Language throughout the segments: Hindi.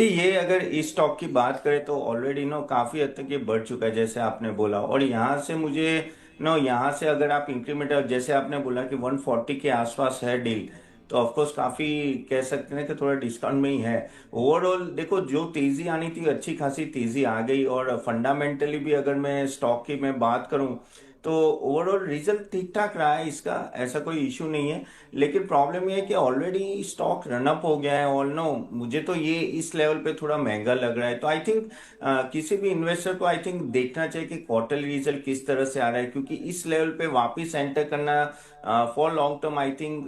ये अगर इस स्टॉक की बात करें तो ऑलरेडी नो काफी हद तक ये बढ़ चुका है जैसे आपने बोला। और यहाँ से मुझे नो यहाँ से अगर आप इंक्रीमेंट जैसे आपने बोला कि 140 के आसपास है डील, तो ऑफकोर्स काफी कह सकते हैं कि थोड़ा डिस्काउंट में ही है। ओवरऑल देखो जो तेजी आनी थी अच्छी खासी तेजी आ गई। और फंडामेंटली भी अगर मैं स्टॉक की मैं बात करूं तो ओवरऑल रिजल्ट ठीक ठाक रहा है इसका, ऐसा कोई इशू नहीं है। लेकिन प्रॉब्लम ये है कि ऑलरेडी स्टॉक रन अप हो गया है। और नो मुझे तो ये इस लेवल पे थोड़ा महंगा लग रहा है। तो आई थिंक किसी भी इन्वेस्टर को आई थिंक देखना चाहिए कि क्वार्टरली रिजल्ट किस तरह से आ रहा है, क्योंकि इस लेवल पे वापस एंटर करना for long term I think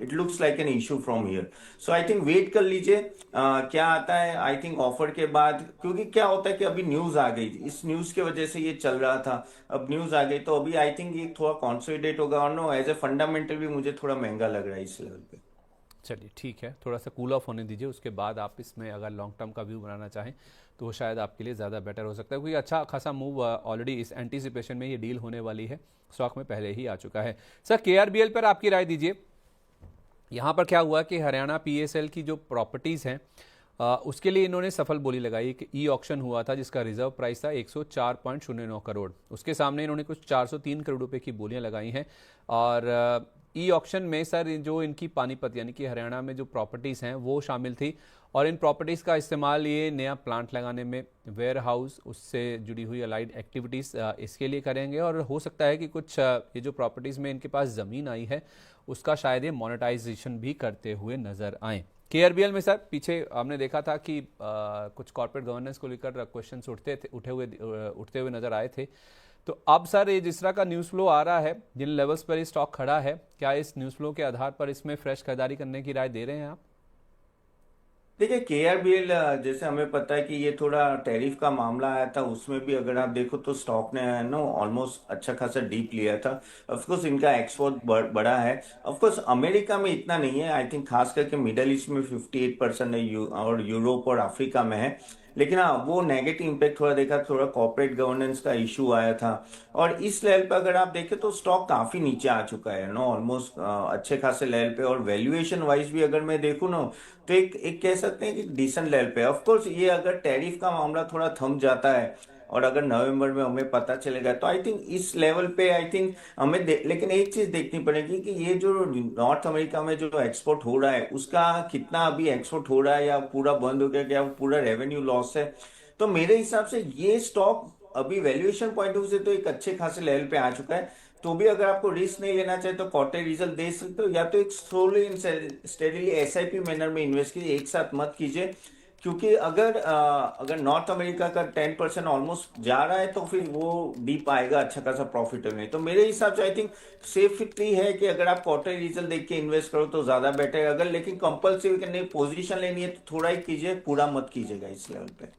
it looks like an issue from here. So I think wait कर लीजिए क्या आता है आई थिंक ऑफर के बाद। क्योंकि क्या होता है कि अभी न्यूज आ गई, इस न्यूज की वजह से ये चल रहा था। अब न्यूज आ गई तो अभी आई थिंक ये थोड़ा कॉन्सोलिडेट होगा। और नो एज ए फंडामेंटल भी मुझे थोड़ा महंगा लग रहा है इस लेवल पे। चलिए ठीक है, थोड़ा सा कूल ऑफ होने दीजिए, उसके बाद आप इसमें अगर लॉन्ग टर्म का व्यू बनाना चाहें तो वो शायद आपके लिए ज़्यादा बेटर हो सकता है, क्योंकि अच्छा खासा मूव ऑलरेडी इस एंटीसिपेशन में ये डील होने वाली है, स्टॉक में पहले ही आ चुका है। सर केआरबीएल पर आपकी राय दीजिए। यहाँ पर क्या हुआ कि हरियाणा पीएसएल की जो प्रॉपर्टीज़ हैं उसके लिए इन्होंने सफल बोली लगाई कि ई ऑक्शन हुआ था जिसका रिजर्व प्राइस था 104.09 करोड़। उसके सामने इन्होंने कुछ 403 करोड़ रुपए की बोलियां लगाई हैं। और ई ऑक्शन में सर जो इनकी पानीपत यानी कि हरियाणा में जो प्रॉपर्टीज़ हैं वो शामिल थी। और इन प्रॉपर्टीज़ का इस्तेमाल ये नया प्लांट लगाने में, वेयर हाउस, उससे जुड़ी हुई अलाइड एक्टिविटीज़ इसके लिए करेंगे। और हो सकता है कि कुछ ये जो प्रॉपर्टीज़ में इनके पास ज़मीन आई है उसका शायद ये मोनेटाइजेशन भी करते हुए नजर आए। केआरबीएल में सर पीछे हमने देखा था कि कुछ कॉर्पोरेट गवर्नेंस को लेकर क्वेश्चन उठते हुए नजर आए थे। तो अब सर ये जिस तरह का न्यूज़ फ्लो आ रहा है, जिन लेवल्स पर ये स्टॉक खड़ा है, क्या इस न्यूज़ फ्लो के आधार पर इसमें फ्रेश खरीदारी करने की राय दे रहे हैं आप? देखिए केआरबीएल जैसे हमें पता है कि ये थोड़ा टैरिफ का मामला आया था, उसमें भी अगर आप देखो तो स्टॉक ने नो ऑलमोस्ट अच्छा खासा डीप लिया था। ऑफ कोर्स इनका एक्सपोर्ट बड़ा है। ऑफ कोर्स अमेरिका में इतना नहीं है आई थिंक, खास करके मिडल ईस्ट में 58% है, और यूरोप और अफ्रीका में है। लेकिन हाँ वो नेगेटिव इम्पैक्ट थोड़ा देखा, थोड़ा कॉर्पोरेट गवर्नेंस का इशू आया था। और इस लेवल पे अगर आप देखें तो स्टॉक काफी नीचे आ चुका है नो ऑलमोस्ट अच्छे खासे लेवल पे। और वैल्यूएशन वाइज भी अगर मैं देखूँ ना तो एक एक कह सकते हैं कि डिसेंट लेवल पे। ऑफ कोर्स ये अगर टैरिफ का मामला थोड़ा थम जाता है और अगर नवंबर में हमें पता चलेगा तो आई थिंक इस लेवल पे आई थिंक लेकिन एक चीज देखनी पड़ेगी कि ये जो नॉर्थ अमेरिका में जो एक्सपोर्ट हो रहा है उसका कितना अभी एक्सपोर्ट हो रहा है, या पूरा बंद हो गया, क्या पूरा रेवेन्यू लॉस है। तो मेरे हिसाब से ये स्टॉक अभी वैल्यूएशन पॉइंट ऑफ व्यू से तो एक अच्छे खासे लेवल पे आ चुका है। तो भी अगर आपको रिस्क नहीं लेना चाहे तो क्वार्टर रिजल्ट दे सकते हो, या तो एक स्लोली स्टेडीली एसआईपी मैनर में इन्वेस्ट कीजिए, एक साथ मत कीजिए। क्योंकि अगर नॉर्थ अमेरिका का 10% ऑलमोस्ट जा रहा है तो फिर वो डीप आएगा अच्छा खासा प्रॉफिट में। तो मेरे हिसाब से आई थिंक सेफ्टी है कि अगर आप क्वार्टर रिजल्ट देख के इन्वेस्ट करो तो ज्यादा बेटर है। अगर लेकिन कंपल्सिव करने पोजीशन लेनी है तो थोड़ा ही कीजिए, पूरा मत कीजिएगा इस लेवल पे।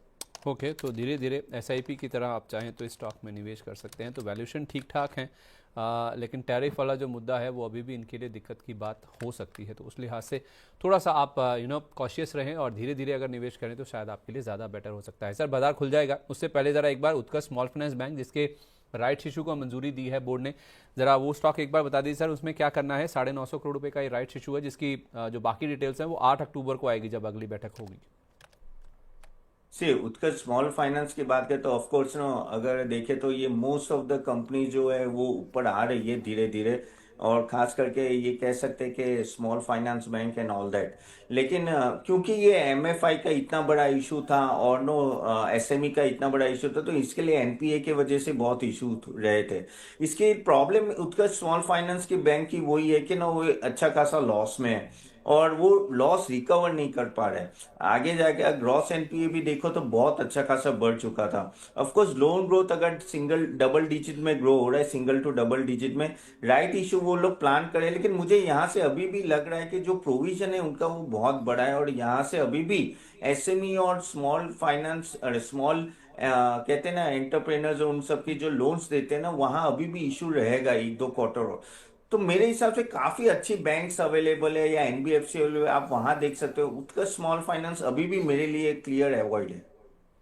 ओके, तो धीरे धीरे एसआईपी की तरह आप चाहें तो इस स्टॉक में निवेश कर सकते हैं। तो वैल्यूएशन ठीक ठाक है, लेकिन टैरिफ वाला जो मुद्दा है वो अभी भी इनके लिए दिक्कत की बात हो सकती है। तो उस लिहाज से थोड़ा सा आप कॉशियस रहें और धीरे धीरे अगर निवेश करें तो शायद आपके लिए ज़्यादा बेटर हो सकता है। सर बाजार खुल जाएगा उससे पहले ज़रा एक बार उत्कर्ष स्मॉल फाइनेंस बैंक जिसके राइट इशू को मंजूरी दी है बोर्ड ने, ज़रा वो स्टॉक एक बार बता दीजिए सर, उसमें क्या करना है। 950 करोड़ रुपये का ये राइट इशू है जिसकी जो बाकी डिटेल्स हैं वो 8 अक्टूबर को आएगी जब अगली बैठक होगी। उत्कर्ष स्मॉल फाइनेंस की बात करें तो ऑफ कोर्स नो अगर देखें तो ये मोस्ट ऑफ द कंपनी जो है वो ऊपर आ रही है धीरे धीरे। और खास करके ये कह सकते हैं कि small finance bank and all that. लेकिन क्योंकि ये एमएफआई का इतना बड़ा इशू था और नो एसएमई का इतना बड़ा इशू था, तो इसके लिए एनपीए की वजह से बहुत इशू रहे थे। इसकी प्रॉब्लम उत्कर्ष स्मॉल फाइनेंस की बैंक की वही है कि ना वो अच्छा खासा लॉस में है और वो लॉस रिकवर नहीं कर पा रहे। आगे जाके ग्रॉस एनपीए भी देखो तो बहुत अच्छा खासा बढ़ चुका था। ऑफ कोर्स लोन ग्रोथ अगर सिंगल डबल डिजिट में ग्रो हो रहा है, सिंगल टू डबल डिजिट में, राइट इशू वो लोग प्लान करें। लेकिन मुझे यहाँ से अभी भी लग रहा है कि जो प्रोविजन है उनका वो बहुत बड़ा है। और यहाँ से अभी भी एसएमई और स्मॉल फाइनेंस स्मॉल कहते हैं ना एंटरप्रेनर्स, उन सबकी जो लोन्स देते हैं ना, वहां अभी भी इशू रहेगा एक दो क्वार्टर। तो मेरे हिसाब से काफी अच्छी बैंक्स अवेलेबल है या एनबीएफसी अवेलेबल है, आप वहां देख सकते हो। उत्कर्ष स्मॉल फाइनेंस अभी भी मेरे लिए क्लियर अवॉइड है।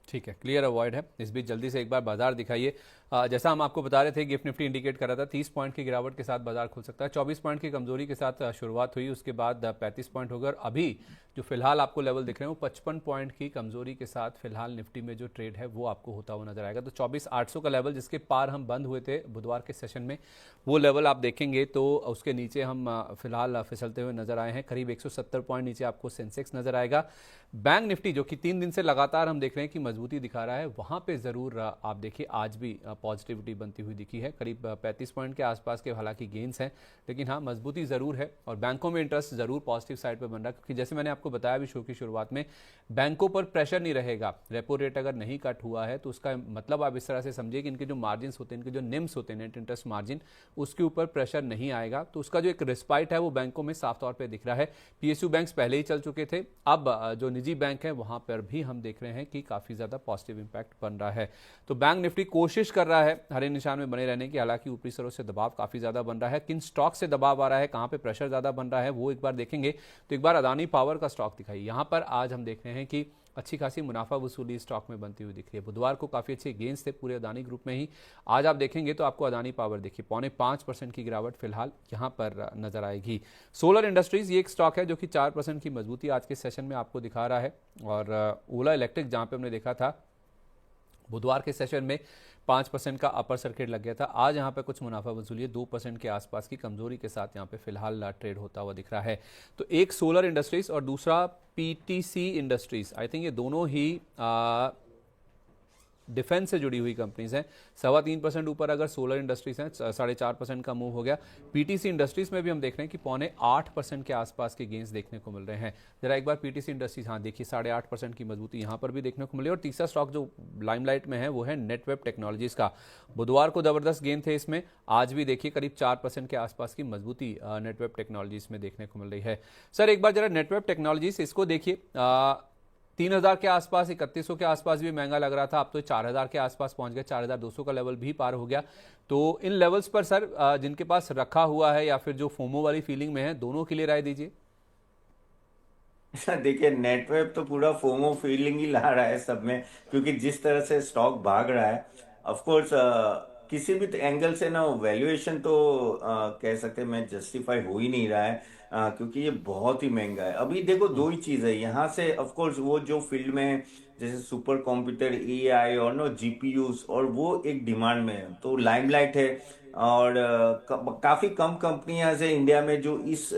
ठीक है, क्लियर अवॉइड है। इस बीच जल्दी से एक बार बाजार दिखाइए। जैसा हम आपको बता रहे थे, गिफ्ट निफ्टी इंडिकेट कर रहा था 30 पॉइंट की गिरावट के साथ बाजार खुल सकता है। 24 पॉइंट की कमजोरी के साथ शुरुआत हुई, उसके बाद 35 पॉइंट हो गए और अभी जो फिलहाल आपको लेवल दिख रहे हैं वो 55 पॉइंट की कमजोरी के साथ फिलहाल निफ्टी में जो ट्रेड है वो आपको होता हुआ नजर आएगा। तो 24,800 का लेवल जिसके पार हम बंद हुए थे बुधवार के सेशन में, वो लेवल आप देखेंगे तो उसके नीचे हम फिलहाल फिसलते हुए नजर आए हैं। करीब 170 पॉइंट नीचे आपको सेंसेक्स नजर आएगा। बैंक निफ्टी जो कि 3 दिन से लगातार हम देख रहे हैं कि मजबूती दिखा रहा है, वहां पे जरूर आप देखिए आज भी पॉजिटिविटी बनती हुई दिखी है। करीब 35 पॉइंट के आसपास के हालांकि गेंस हैं, लेकिन हाँ मजबूती जरूर है और बैंकों में इंटरेस्ट जरूर पॉजिटिव साइड पर बन रहा है, क्योंकि जैसे मैंने आपको बताया भी शो की शुरुआत में, बैंकों पर प्रेशर नहीं रहेगा। रेपो रेट अगर नहीं कट हुआ है तो उसका मतलब आप इस तरह से समझिए कि इनके जो मार्जिन होते हैं, इनके जो निम्स होते हैं, नेट इंटरेस्ट मार्जिन, उसके ऊपर प्रेशर नहीं आएगा। तो उसका जो एक रिस्पाइट है वो बैंकों में साफ तौर पर दिख रहा है। पीएसयू बैंक्स पहले ही चल चुके थे, अब जो निजी बैंक है वहां पर भी हम देख रहे हैं कि काफी ज्यादा पॉजिटिव इंपैक्ट बन रहा है। तो बैंक निफ्टी कोशिश कर रहा है हरे निशान में बने रहने की, हालांकि ऊपरी स्तरों से दबाव काफी ज्यादा बन रहा है। किन स्टॉक से दबाव आ रहा है, कहां पे प्रेशर ज्यादा बन रहा है, वो एक बार देखेंगे तो एक बार अदानी पावर का स्टॉक दिखाई। यहां पर आज हम देख रहे हैं कि अच्छी खासी मुनाफा वसूली स्टॉक में बनती हुई दिख रही है। बुधवार को काफी अच्छे गेंस थे पूरे अदानी ग्रुप में ही। आज आप देखेंगे तो आपको अदानी पावर देखिए 0.5% की गिरावट फिलहाल यहां पर नजर आएगी। सोलर इंडस्ट्रीज ये एक स्टॉक है जो कि 4% की मजबूती आज के सेशन में आपको दिखा रहा है। और ओला इलेक्ट्रिक जहां पे हमने देखा था बुधवार के सेशन में 5% का अपर सर्किट लग गया था, आज यहाँ पे कुछ मुनाफा वसूली 2% के आसपास की कमजोरी के साथ यहाँ पे फिलहाल ट्रेड होता हुआ दिख रहा है। तो एक सोलर इंडस्ट्रीज और दूसरा पीटीसी इंडस्ट्रीज, आई थिंक ये दोनों ही डिफेंस से जुड़ी हुई कंपनीज हैं। 3.25% ऊपर अगर सोलर इंडस्ट्रीज हैं, 4.5% का मूव हो गया। पीटीसी इंडस्ट्रीज में भी हम देख रहे हैं कि 0.8% के आसपास के गेंस देखने को मिल रहे हैं। जरा एक बार पीटीसी इंडस्ट्रीज, हाँ देखिए 8.5% की मजबूती यहां पर भी देखने को मिली। और तीसरा स्टॉक जो लाइमलाइट में है वो है नेटवेब टेक्नोलॉजीज का। बुधवार को जबरदस्त गेंद थे इसमें, आज भी देखिए करीब 4% के आसपास की मजबूती नेटवेब टेक्नोलॉजीज में देखने को मिल रही है। सर एक बार जरा नेटवेब टेक्नोलॉजीज इसको देखिए, 3,000 के आसपास, 3100 के आसपास भी महंगा लग रहा था, अब तो 4,000 के आसपास पहुंच गया, 4,200 का लेवल भी पार हो गया। तो इन लेवल्स पर सर जिनके पास रखा हुआ है या फिर जो फोमो वाली फीलिंग में है, दोनों के लिए राय दीजिए। देखिए नेटवर्क तो पूरा फोमो फीलिंग ही ला रहा है सब में, क्योंकि जिस तरह से स्टॉक भाग रहा है, ऑफ कोर्स किसी भी एंगल से ना वैल्यूएशन तो कह सकते हैं मैं जस्टिफाई हो ही नहीं रहा है, क्योंकि ये बहुत ही महंगा है। अभी देखो दो ही चीज है यहाँ से, ऑफ कोर्स वो जो फील्ड में जैसे सुपर कंप्यूटर एआई और नो जीपीयूज, और वो एक डिमांड में है तो लाइमलाइट है। और काफी कम कंपनियां हैं इंडिया में जो इस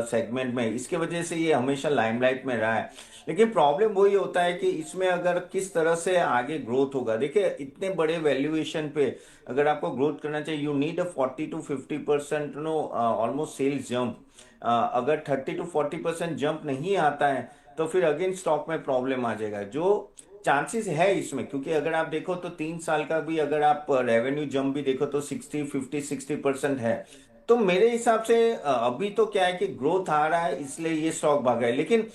सेगमेंट में, इसके वजह से ये हमेशा लाइमलाइट में रहा है। लेकिन प्रॉब्लम वही होता है कि इसमें अगर किस तरह से आगे ग्रोथ होगा, देखिए इतने बड़े वैल्यूएशन पे अगर आपको ग्रोथ करना चाहिए, you need a 40 to 50% no almost sales jump. अगर 30 to 40% जंप नहीं आता है तो फिर अगेन स्टॉक में प्रॉब्लम आ जाएगा, जो चांसेस है इसमें। क्योंकि अगर आप देखो तो 3 साल का भी अगर आप रेवेन्यू जंप भी देखो तो 60 50 60% है। तो मेरे हिसाब से अभी तो क्या है कि ग्रोथ आ रहा है इसलिए ये स्टॉक भागा है, लेकिन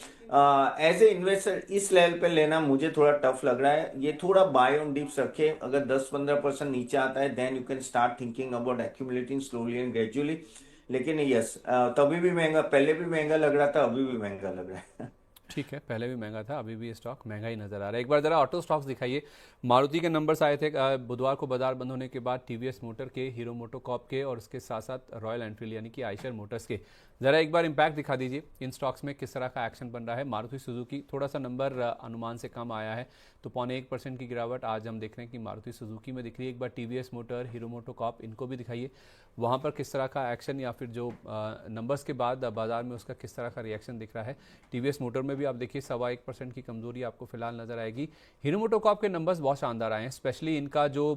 एज ए इन्वेस्टर इस लेवल पे लेना मुझे थोड़ा टफ लग रहा है। ये थोड़ा बाय ऑन डिप्स रखे, अगर 10 15% नीचे आता है then you can start thinking about accumulating slowly and gradually. लेकिन यस, तभी भी महंगा, पहले भी महंगा लग रहा था, अभी भी महंगा लग रहा है। ठीक है, पहले भी महंगा था, अभी भी ये स्टॉक महंगा ही नजर आ रहा है। एक बार जरा ऑटो स्टॉक्स दिखाइए। मारुति के नंबर्स आए थे बुधवार को बाजार बंद होने के बाद, टीवीएस मोटर के, हीरो मोटोकॉर्प के और उसके साथ साथ रॉयल एनफील्ड यानी कि आइशर मोटर्स के। जरा एक बार इंपैक्ट दिखा दीजिए इन स्टॉक्स में किस तरह का एक्शन बन रहा है। मारुति सुजुकी थोड़ा सा नंबर अनुमान से कम आया है, तो 0.1% की गिरावट आज हम देख रहे हैं कि मारुति सुजुकी में दिख रही है। एक बार टीवीएस मोटर, हीरो मोटोकॉर्प, इनको भी दिखाइए, वहाँ पर किस तरह का एक्शन या फिर जो नंबर्स के बाद बाजार में उसका किस तरह का रिएक्शन दिख रहा है। टीवीएस मोटर में भी आप देखिए 1.25% की कमजोरी आपको फिलहाल नजर आएगी। हीरो मोटोकॉर्प के नंबर्स बहुत शानदार आए हैं, स्पेशली इनका जो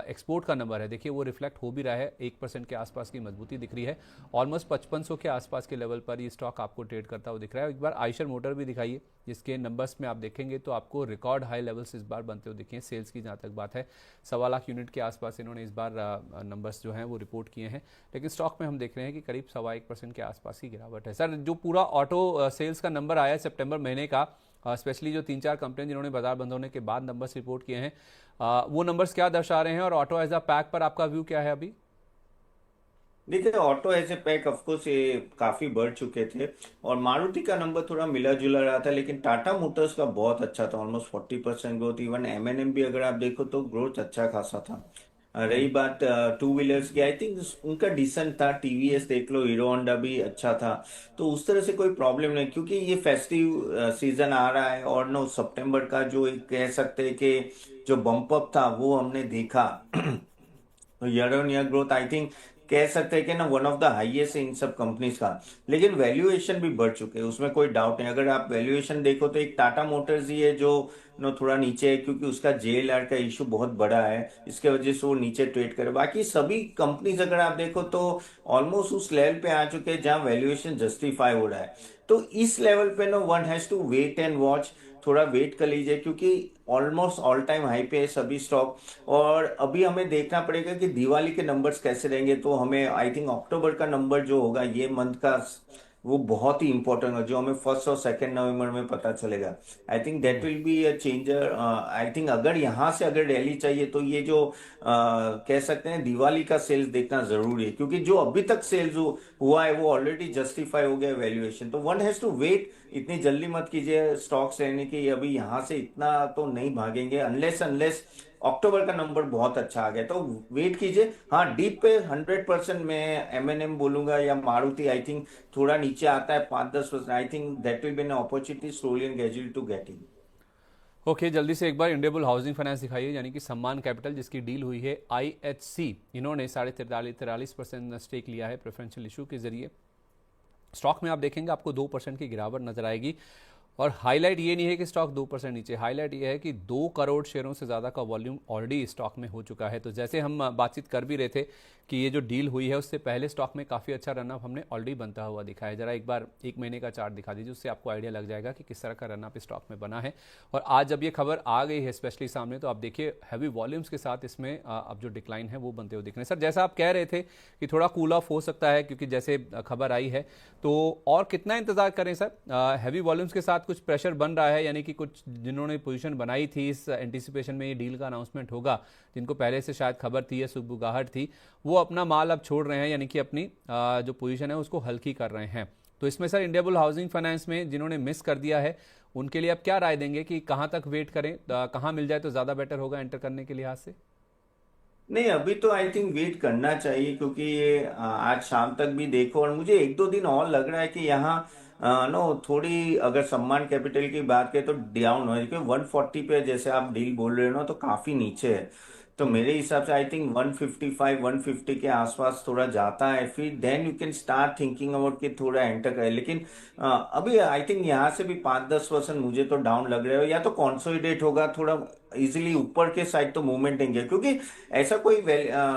एक्सपोर्ट का नंबर है देखिए वो रिफ्लेक्ट हो भी रहा है, 1% के आसपास की मजबूती दिख रही है। ऑलमोस्ट 5500 के आसपास के लेवल पर ये स्टॉक आपको ट्रेड करता हुआ दिख रहा है। एक बार आइशर मोटर भी दिखाइए, जिसके नंबर्स में आप देखेंगे तो आपको रिकॉर्ड हाई लेवल्स इस बार बनते हुए दिखे हैं। सेल्स की जहाँ तक बात है 1.25 लाख यूनिट के आसपास इन्होंने इस बार नंबर्स जो हैं वो रिपोर्ट किए हैं, लेकिन स्टॉक में हम देख रहे हैं कि करीब 1.25% के आसपास की गिरावट है। सर जो पूरा ऑटो सेल्स का नंबर आया है सितंबर महीने का, स्पेशली जो 3-4 कंपनियां जिन्होंने बाजार बंद होने के बाद नंबर्स रिपोर्ट किए हैं, वो नंबर्स क्या दर्शा रहे हैं और ऑटो एज अ पैक पर आपका व्यू क्या है अभी? देखिए auto as a pack of course ये काफी बढ़ चुके थे, और मारुति का नंबर थोड़ा मिला जुला रहा था, लेकिन टाटा मोटर्स का बहुत अच्छा था, ऑलमोस्ट 40% ग्रोथ। इवन एमएनएम भी अगर आप देखो तो ग्रोथ अच्छा खासा था। रही बात टू व्हीलर्स की, आई थिंक उनका डिसेंट था। टीवीएस देख लो, हीरो होंडा भी अच्छा था। तो उस तरह से कोई प्रॉब्लम नहीं, क्योंकि ये फेस्टिव सीजन आ रहा है, और नो सितंबर का जो एक कह सकते हैं कि जो बम्प अप था वो हमने देखा। Year on year growth I think कह सकते हैं कि ना one of the highest in सब कंपनीज का। लेकिन वैल्यूएशन भी बढ़ चुके हैं, उसमें कोई डाउट नहीं। अगर आप वैल्यूएशन देखो तो एक टाटा मोटर्स ही है जो नो थोड़ा नीचे है, क्योंकि उसका जेएलआर का इशू बहुत बड़ा है, इसके वजह से वो नीचे ट्रेड करे। बाकी सभी कंपनीज अगर आप देखो तो ऑलमोस्ट उस लेवल पे आ चुके हैं जहां वैल्यूएशन जस्टिफाई हो रहा है। तो इस लेवल पे no one has to wait and watch, थोड़ा वेट कर लीजिए, क्योंकि ऑलमोस्ट ऑल टाइम हाई पे है सभी स्टॉक। और अभी हमें देखना पड़ेगा कि दिवाली के नंबर्स कैसे रहेंगे। तो हमें आई थिंक अक्टूबर का नंबर जो होगा ये मंथ का, वो बहुत ही इंपॉर्टेंट है, जो हमें 1 और 2 नवंबर में पता चलेगा। आई think that will be a changer. I think अगर यहाँ से अगर रैली चाहिए तो ये जो कह सकते हैं दिवाली का सेल्स देखना जरूरी है, क्योंकि जो अभी तक सेल्स हुआ है वो ऑलरेडी जस्टिफाई हो गया वैल्यूएशन। तो वन हैज टू वेट, इतनी जल्दी मत कीजिए स्टॉक्स लेने की। अभी यहाँ से इतना तो नहीं भागेंगे अनलेस अनलेस अक्टूबर का नंबर बहुत अच्छा आ गया, तो वेट कीजिए। हाँ, डीप पे 100% मैं एमएनएम बोलूंगा या मारुति, आई थिंक थोड़ा नीचे आता है 5-10%। I think that will be an opportunity slowly and gradually to get in. Okay, जल्दी से एक बार इंडियाबुल हाउसिंग फाइनेंस दिखाइए, यानी कि सम्मान कैपिटल जिसकी डील हुई है आईएचसी, इन्होंने 43.43% स्टेक लिया है प्रेफरेंशियल इशू के जरिए। स्टॉक में आप देखेंगे आपको 2% की गिरावट नजर आएगी। और हाईलाइट ये नहीं है कि स्टॉक 2% नीचे, हाईलाइट ये है कि 2 करोड़ शेयरों से ज़्यादा का वॉल्यूम ऑलरेडी स्टॉक में हो चुका है। तो जैसे हम बातचीत कर भी रहे थे कि ये जो डील हुई है उससे पहले स्टॉक में काफ़ी अच्छा रनअप हमने ऑलरेडी बनता हुआ दिखा है। जरा एक बार 1 महीने का चार्ट दिखा दीजिए, उससे आपको आइडिया लग जाएगा कि किस तरह का रनअप स्टॉक में बना है। और आज जब ये खबर आ गई है स्पेशली सामने, तो आप देखिए हैवी वॉल्यूम्स के साथ इसमें अब जो डिक्लाइन है वो बनते हुए दिख रहे हैं। सर, जैसा आप कह रहे थे कि थोड़ा कूल ऑफ हो सकता है क्योंकि जैसे खबर आई है, तो और कितना इंतजार करें सर? हैवी वॉल्यूम्स के साथ कुछ प्रेशर बन रहा है, यानी कि कुछ जिन्होंने पोजीशन बनाई थी इस एंटीसिपेशन में ये डील का अनाउंसमेंट होगा, जिनको पहले से शायद खबर थी या सुगबुगाहट थी, वो अपना माल अब छोड़ रहे हैं, यानी कि अपनी जो पोजीशन है उसको हल्की कर रहे हैं। तो इसमें सर इंडियाबुल हाउसिंग फाइनेंस में जिन्होंने मिस कर दिया है उनके लिए आप क्या राय देंगे कि कहाँ तक वेट करें, कहाँ मिल जाए तो ज़्यादा बेटर होगा एंटर करने के लिहाज से? नहीं, अभी तो आई थिंक वेट करना चाहिए, क्योंकि ये आज शाम तक भी देखो, और मुझे 1-2 दिन और लग रहा है कि यहाँ नो थोड़ी अगर सम्मान कैपिटल की बात करें तो डाउन हो, क्योंकि 140 पे जैसे आप डील बोल रहे हो ना तो काफी नीचे है। तो मेरे हिसाब से आई थिंक 155-150 के आसपास थोड़ा जाता है, फिर then you can start thinking about कि थोड़ा एंटर करें। लेकिन अभी आई थिंक यहाँ से भी 5-10% मुझे तो डाउन लग रहे हो, या तो कॉन्सोलिडेट होगा थोड़ा इजीली ऊपर के साइड तो मूवमेंट देंगे, क्योंकि ऐसा कोई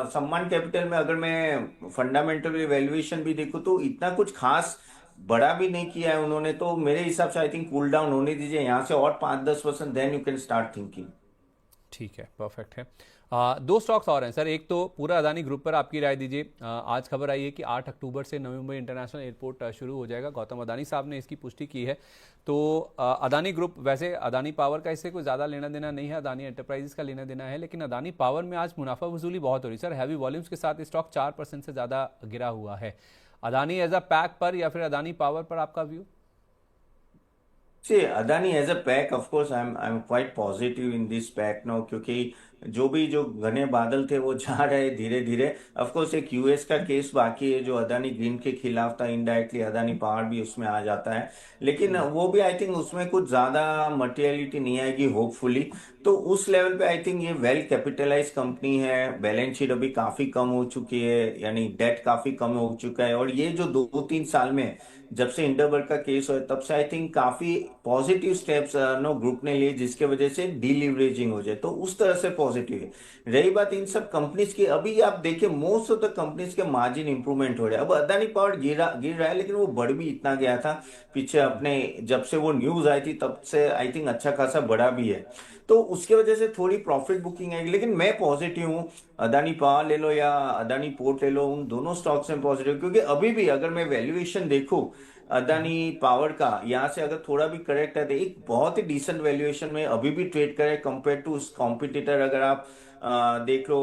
सम्मान कैपिटल में अगर मैं फंडामेंटल वैल्यूएशन भी देखूं तो इतना कुछ खास बड़ा भी नहीं किया है उन्होंने। तो मेरे हिसाब से आई थिंक कूल डाउन होने दीजिए यहाँ से और 5-10%, then you can start thinking. ठीक है, परफेक्ट है। दो स्टॉक्स और हैं सर, एक तो पूरा अदानी ग्रुप पर आपकी राय दीजिए। आज खबर आई है कि 8 अक्टूबर से नवी मुंबई इंटरनेशनल एयरपोर्ट शुरू हो जाएगा, गौतम अदानी साहब ने इसकी पुष्टि की है। तो अदानी ग्रुप, वैसे अदानी पावर का इससे कोई ज़्यादा लेना देना नहीं है, अदानी एंटरप्राइजेस का लेना देना है, लेकिन अदानी पावर में आज मुनाफा वसूली बहुत हो रही है सर। हैवी वॉल्यूम्स के साथ स्टॉक 4% से ज़्यादा गिरा हुआ है। अदानी एज अ पैक पर या फिर अदानी पावर पर आपका view? See, Adani as a pack, of course, I'm quite positive in this pack now, क्योंकि जो घने बादल थे वो जा रहे धीरे धीरे। ऑफ कोर्स एक यूएस का केस बाकी है जो अदानी ग्रीन के खिलाफ था, इनडायरेक्टली अदानी पावर भी उसमें आ जाता है, लेकिन वो भी आई थिंक उसमें कुछ ज्यादा मटेरियलिटी नहीं आएगी होपफुली। तो उस लेवल पे आई थिंक ये वेल कैपिटलाइज कंपनी है, बैलेंस शीट अभी काफी कम हो चुकी है, यानी डेट काफी कम हो चुका है। और ये जो 2-3 साल में जब से इंडरबर्ग का केस हुआ तब से आई थिंक काफी पॉजिटिव स्टेप्स नो ग्रुप ने लिए, जिसके वजह से डीलिवरेजिंग हो जाए, तो उस तरह से पॉजिटिव है। रही बात इन सब कंपनीज की, अभी आप देखिए मोस्ट ऑफ द कंपनीज के मार्जिन इंप्रूवमेंट हो रहे हैं। अब अदानी पावर गिर रहा है, लेकिन वो बढ़ भी इतना गया था पीछे अपने, जब से वो न्यूज आई थी तब से आई थिंक अच्छा खासा बढ़ा भी है। तो उसके वजह से थोड़ी प्रॉफिट बुकिंग आएगी, लेकिन मैं पॉजिटिव हूँ। अदानी पावर ले लो या अदानी पोर्ट ले लो, उन दोनों स्टॉक्स में पॉजिटिव, क्योंकि अभी भी अगर मैं वैल्यूएशन देखूं अदानी पावर का, यहाँ से अगर थोड़ा भी करेक्ट है तो एक बहुत ही डिसेंट वैल्यूएशन में अभी भी ट्रेड करे कंपेयर टू उस कॉम्पिटिटर। अगर आप देख लो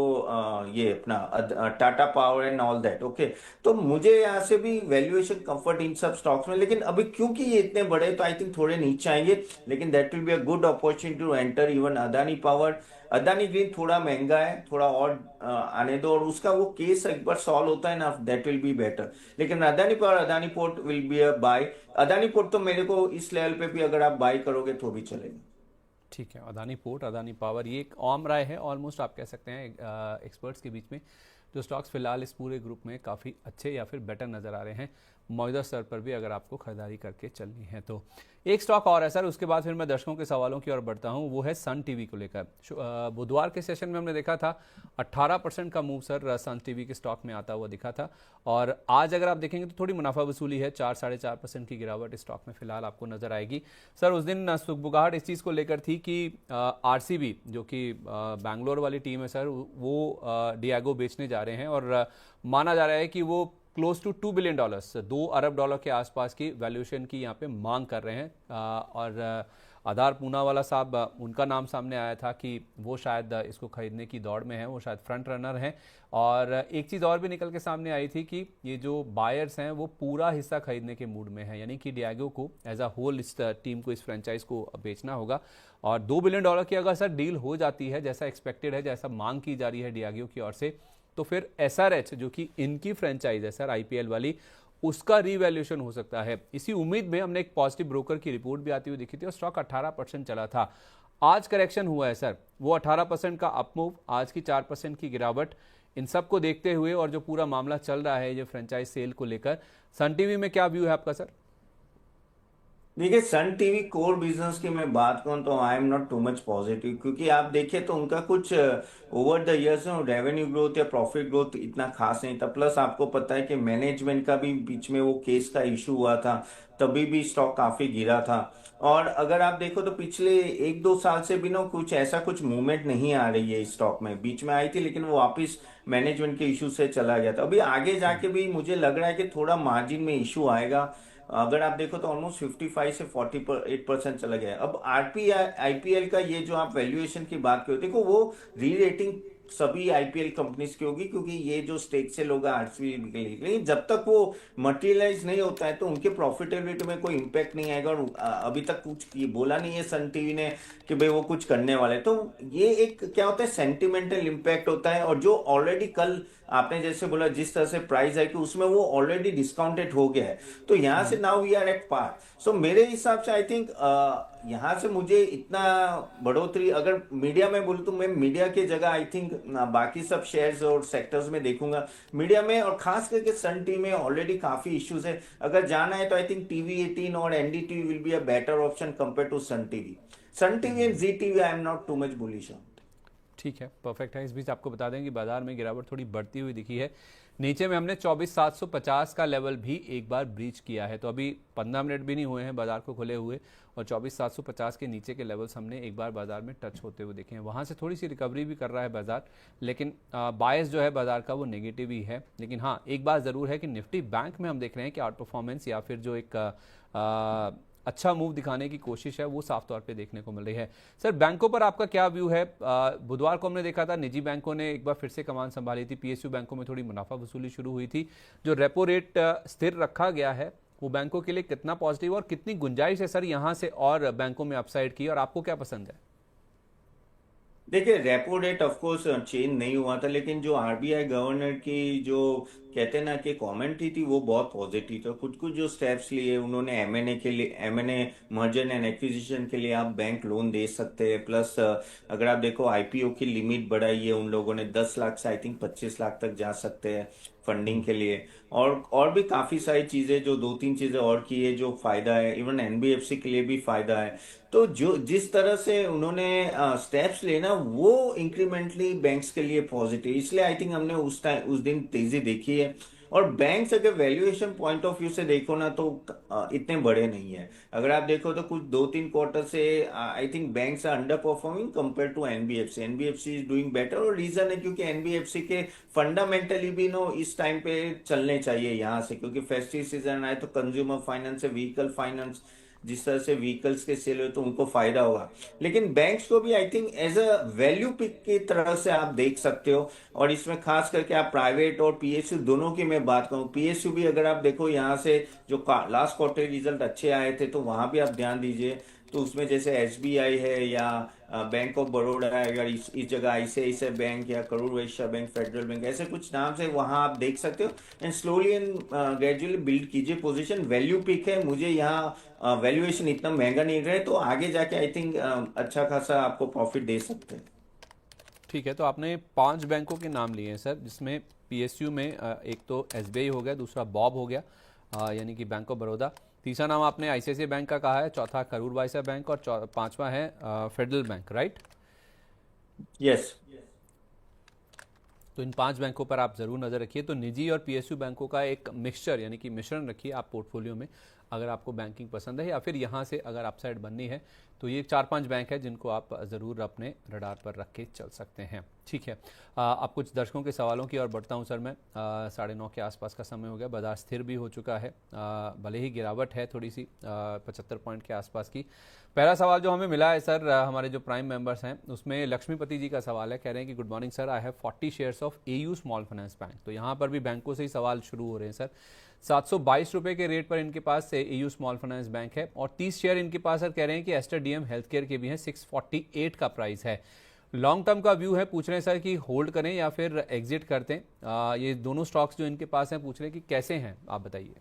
ये अपना Tata power and all that, okay. तो मुझे यहाँ से भी वैल्यूएशन कंफर्ट इन सब स्टॉक्स में, लेकिन अभी क्योंकि ये इतने बड़े तो आई थिंक थोड़े नीचे आएंगे, लेकिन that will be a good opportunity to enter even Adani power. Adani Green थोड़ा महंगा है, थोड़ा और आने दो, और उसका वो केस एक बार सॉल्व होता है ना, दैट विल बी बेटर। लेकिन Adani power, Adani port will be a buy. Adani port तो मेरे को इस लेवल पे भी अगर आप बाय करोगे तो भी चलेगा। ठीक है, अदानी पोर्ट, अदानी पावर, ये एक आम राय है ऑलमोस्ट, आप कह सकते हैं एक्सपर्ट्स के बीच में। जो स्टॉक्स फिलहाल इस पूरे ग्रुप में काफ़ी अच्छे या फिर बेटर नज़र आ रहे हैं मौजूदा स्तर पर भी, अगर आपको खरीदारी करके चलनी है तो। एक स्टॉक और है सर, उसके बाद फिर मैं दर्शकों के सवालों की ओर बढ़ता हूं, वो है सन टीवी को लेकर। बुधवार के सेशन में हमने देखा था 18% का मूव सर सन टीवी के स्टॉक में आता हुआ दिखा था, और आज अगर आप देखेंगे तो थोड़ी मुनाफा वसूली है, 4-4.5% की गिरावट इस स्टॉक में फिलहाल आपको नजर आएगी। सर उस दिन सुगबुगाहट इस चीज़ को लेकर थी कि आरसीबी जो कि बैंगलोर वाली टीम है सर, वो डियागो बेचने जा रहे हैं, और माना जा रहा है कि वो क्लोज टू $2 बिलियन, $2 अरब के आसपास की वैल्यूएशन की यहाँ पे मांग कर रहे हैं। और आधार पूनावाला साहब, उनका नाम सामने आया था कि वो शायद इसको खरीदने की दौड़ में हैं, वो शायद फ्रंट रनर हैं। और एक चीज़ और भी निकल के सामने आई थी कि ये जो बायर्स हैं वो पूरा हिस्सा खरीदने के मूड में है, यानी कि डियागो को एज अ होल इस टीम को, इस फ्रेंचाइज को बेचना होगा। और $2 बिलियन की अगर सर डील हो जाती है, जैसा एक्सपेक्टेड है, जैसा मांग की जा रही है डियागो की ओर से, तो फिर एसआरएच जो कि इनकी फ्रेंचाइज है सर आईपीएल वाली, उसका रीवैल्यूएशन हो सकता है। इसी उम्मीद में हमने एक पॉजिटिव ब्रोकर की रिपोर्ट भी आती हुई दिखी थी, और स्टॉक 18% चला था। आज करेक्शन हुआ है सर, वो 18% का अपमूव, आज की 4% की गिरावट, इन सब को देखते हुए और जो पूरा मामला चल रहा है ये फ्रेंचाइज सेल को लेकर, सन टीवी में क्या व्यू है आपका सर? देखिए, सन टीवी कोर बिजनेस की मैं बात करूं तो आई am not too much positive, क्योंकि आप देखिए तो उनका कुछ over the years revenue growth या प्रॉफिट ग्रोथ इतना खास नहीं था। प्लस आपको पता है कि मैनेजमेंट का भी बीच में वो केस का इशू हुआ था, तभी भी स्टॉक काफी गिरा था। और अगर आप देखो तो पिछले 1-2 साल से भी ना कुछ ऐसा कुछ मूवमेंट नहीं आ रही है इस स्टॉक में। बीच में आई थी लेकिन वो वापस मैनेजमेंट के इशू से चला गया था। अभी आगे जाके भी मुझे लग रहा है कि थोड़ा मार्जिन में इशू आएगा। अगर आप देखो तो ऑलमोस्ट 55 से 48% चला गया है। अब आरपीआई आईपीएल का ये जो आप वैल्यूएशन की बात करो, देखो वो री रेटिंग सभी आईपीएल कंपनीज की होगी, क्योंकि ये जो स्टेक से लोग आरसीबी के लिए, लेकिन जब तक वो मटेरियलाइज नहीं होता है तो उनके प्रॉफिटेबिलिटी में कोई इम्पैक्ट नहीं आएगा। और अभी तक कुछ ये बोला नहीं है सन टीवी ने कि भाई वो कुछ करने वाले। तो ये एक क्या होता है, सेंटिमेंटल इम्पैक्ट होता है, और जो ऑलरेडी कल आपने जैसे बोला जिस तरह से प्राइस है कि उसमें वो ऑलरेडी डिस्काउंटेड हो गया है, तो यहाँ से now we are at par. So मेरे हिसाब से आई थिंक यहाँ से मुझे इतना बढ़ोतरी, अगर मीडिया में बोलूँ तो मैं मीडिया की जगह आई थिंक बाकी सब शेयर्स और सेक्टर्स में देखूंगा। मीडिया में और खास करके सन टीवी में ऑलरेडी काफी इश्यूज है। अगर जाना है तो आई थिंक टीवी 18 और NDTV will be a better option compare to Sun TV. Sun TV and Zee TV I am not too much bullish on. ठीक है, परफेक्ट है। इस बीच आपको बता दें कि बाजार में गिरावट थोड़ी बढ़ती हुई दिखी है। नीचे में हमने 24,750 का लेवल भी एक बार ब्रीच किया है, तो अभी 15 मिनट भी नहीं हुए हैं बाजार को खुले हुए, और 24,750 के नीचे के लेवल्स हमने एक बार बाजार में टच होते हुए देखे हैं। वहाँ से थोड़ी सी रिकवरी भी कर रहा है बाजार, लेकिन बायस जो है बाजार का वो नेगेटिव ही है। लेकिन हाँ, एक बात ज़रूर है कि निफ्टी बैंक में हम देख रहे हैं कि आउट परफॉर्मेंस या फिर जो एक अच्छा मूव दिखाने की कोशिश है वो साफ तौर पे देखने को मिल रही है। सर बैंकों पर आपका क्या व्यू है? बुधवार को हमने देखा था निजी बैंकों ने एक बार फिर से कमान संभाली थी, पीएसयू बैंकों में थोड़ी मुनाफा वसूली शुरू हुई थी। जो रेपो रेट स्थिर रखा गया है वो बैंकों के लिए कितना पॉजिटिव और कितनी गुंजाइश है सर यहाँ से और बैंकों में अपसाइड की, और आपको क्या पसंद है? देखिए, repo rate of course change नहीं हुआ था, लेकिन जो आरबीआई गवर्नर की जो कहते हैं ना कि कमेंट्री थी वो बहुत पॉजिटिव था। कुछ कुछ जो स्टेप्स लिए उन्होंने, एमएनए के लिए, एमएनए मर्जर एंड एक्विजिशन के लिए आप बैंक लोन दे सकते हैं। प्लस अगर आप देखो आईपीओ की लिमिट बढ़ाई है उन लोगों ने, 10 लाख से आई थिंक 25 लाख तक जा सकते हैं फंडिंग के लिए। और भी काफी सारी चीजें, जो 2-3 चीजें और की है जो फायदा है, इवन एनबीएफसी के लिए भी फायदा है। तो जो जिस तरह से उन्होंने स्टेप्स लेना वो इंक्रीमेंटली बैंक्स के लिए पॉजिटिव, इसलिए आई थिंक हमने उस दिन तेजी देखी है। और बैंक्स अगर वैल्यूएशन पॉइंट ऑफ व्यू से देखो ना तो इतने बड़े नहीं है। अगर आप देखो तो कुछ 2-3 क्वार्टर से I think banks are under performing compare to NBFC. NBFC is doing better, और रीजन है क्योंकि एनबीएफसी के फंडामेंटली भी नो इस टाइम पे चलने चाहिए यहाँ से, क्योंकि फेस्टिव सीजन आए तो कंज्यूमर फाइनेंस है, व्हीकल फाइनेंस, जिस तरह से व्हीकल्स के सेल हो तो उनको फायदा होगा। लेकिन बैंक्स को भी I think as a value pick की तरह से आप देख सकते हो। और इसमें खास करके आप प्राइवेट और पीएसयू दोनों की मैं बात करूं, पीएसयू भी अगर आप देखो यहाँ से जो लास्ट क्वार्टर रिजल्ट अच्छे आए थे तो वहां भी आप ध्यान दीजिए। तो उसमें जैसे एसबीआई है या बैंक ऑफ बड़ौदा है, अगर इस जगह आईसीआईसीआई बैंक या Karur Vysya bank, federal bank, ऐसे कुछ नाम से वहां आप देख सकते हो। And slowly and gradually build कीजिए पोजीशन। वैल्यू पिक है, मुझे यहाँ वैल्यूएशन इतना महंगा नहीं रहे तो आगे जाके आई थिंक अच्छा खासा आपको प्रॉफिट दे सकते हैं। ठीक है, तो आपने 5 बैंकों के नाम लिए हैं सर, जिसमें पीएसयू में एक तो एसबीआई हो गया, दूसरा बॉब हो गया, यानी कि बैंक ऑफ बड़ौदा, तीसरा नाम आपने आईसीआईसीआई बैंक का कहा है, चौथा करूर वायसा बैंक और पांचवा है फेडरल बैंक, राइट? यस। तो इन 5 बैंकों पर आप ज़रूर नज़र रखिए। तो निजी और पीएसयू बैंकों का एक मिक्सचर यानी कि मिश्रण रखिए आप पोर्टफोलियो में, अगर आपको बैंकिंग पसंद है या फिर यहाँ से अगर अपसाइड बननी है तो ये 4-5 बैंक है जिनको आप ज़रूर अपने रडार पर रख के चल सकते हैं। ठीक है, अब कुछ दर्शकों के सवालों की ओर बढ़ता हूँ सर मैं। 9:30 के आसपास का समय हो गया, बाजार स्थिर भी हो चुका है, भले ही गिरावट है थोड़ी सी 75 पॉइंट के आसपास की। पहला सवाल जो हमें मिला है सर, हमारे जो प्राइम मेंबर्स हैं उसमें लक्ष्मीपति जी का सवाल है, कह रहे हैं कि good morning sir, I have 40 shares of AU small finance bank. तो यहाँ पर भी बैंकों से ही सवाल शुरू हो रहे हैं सर। 722 रुपए के रेट पर इनके पास एयू स्मॉल फाइनेंस बैंक है और 30 शेयर इनके पास सर कह रहे हैं कि एस्टर डीएम हेल्थ केयर के भी हैं, 648 का प्राइस है। लॉन्ग टर्म का व्यू है, पूछ रहे हैं सर कि होल्ड करें या फिर एग्जिट करते हैं। ये दोनों स्टॉक्स जो इनके पास हैं पूछ रहे हैं कि कैसे हैं, आप बताइए।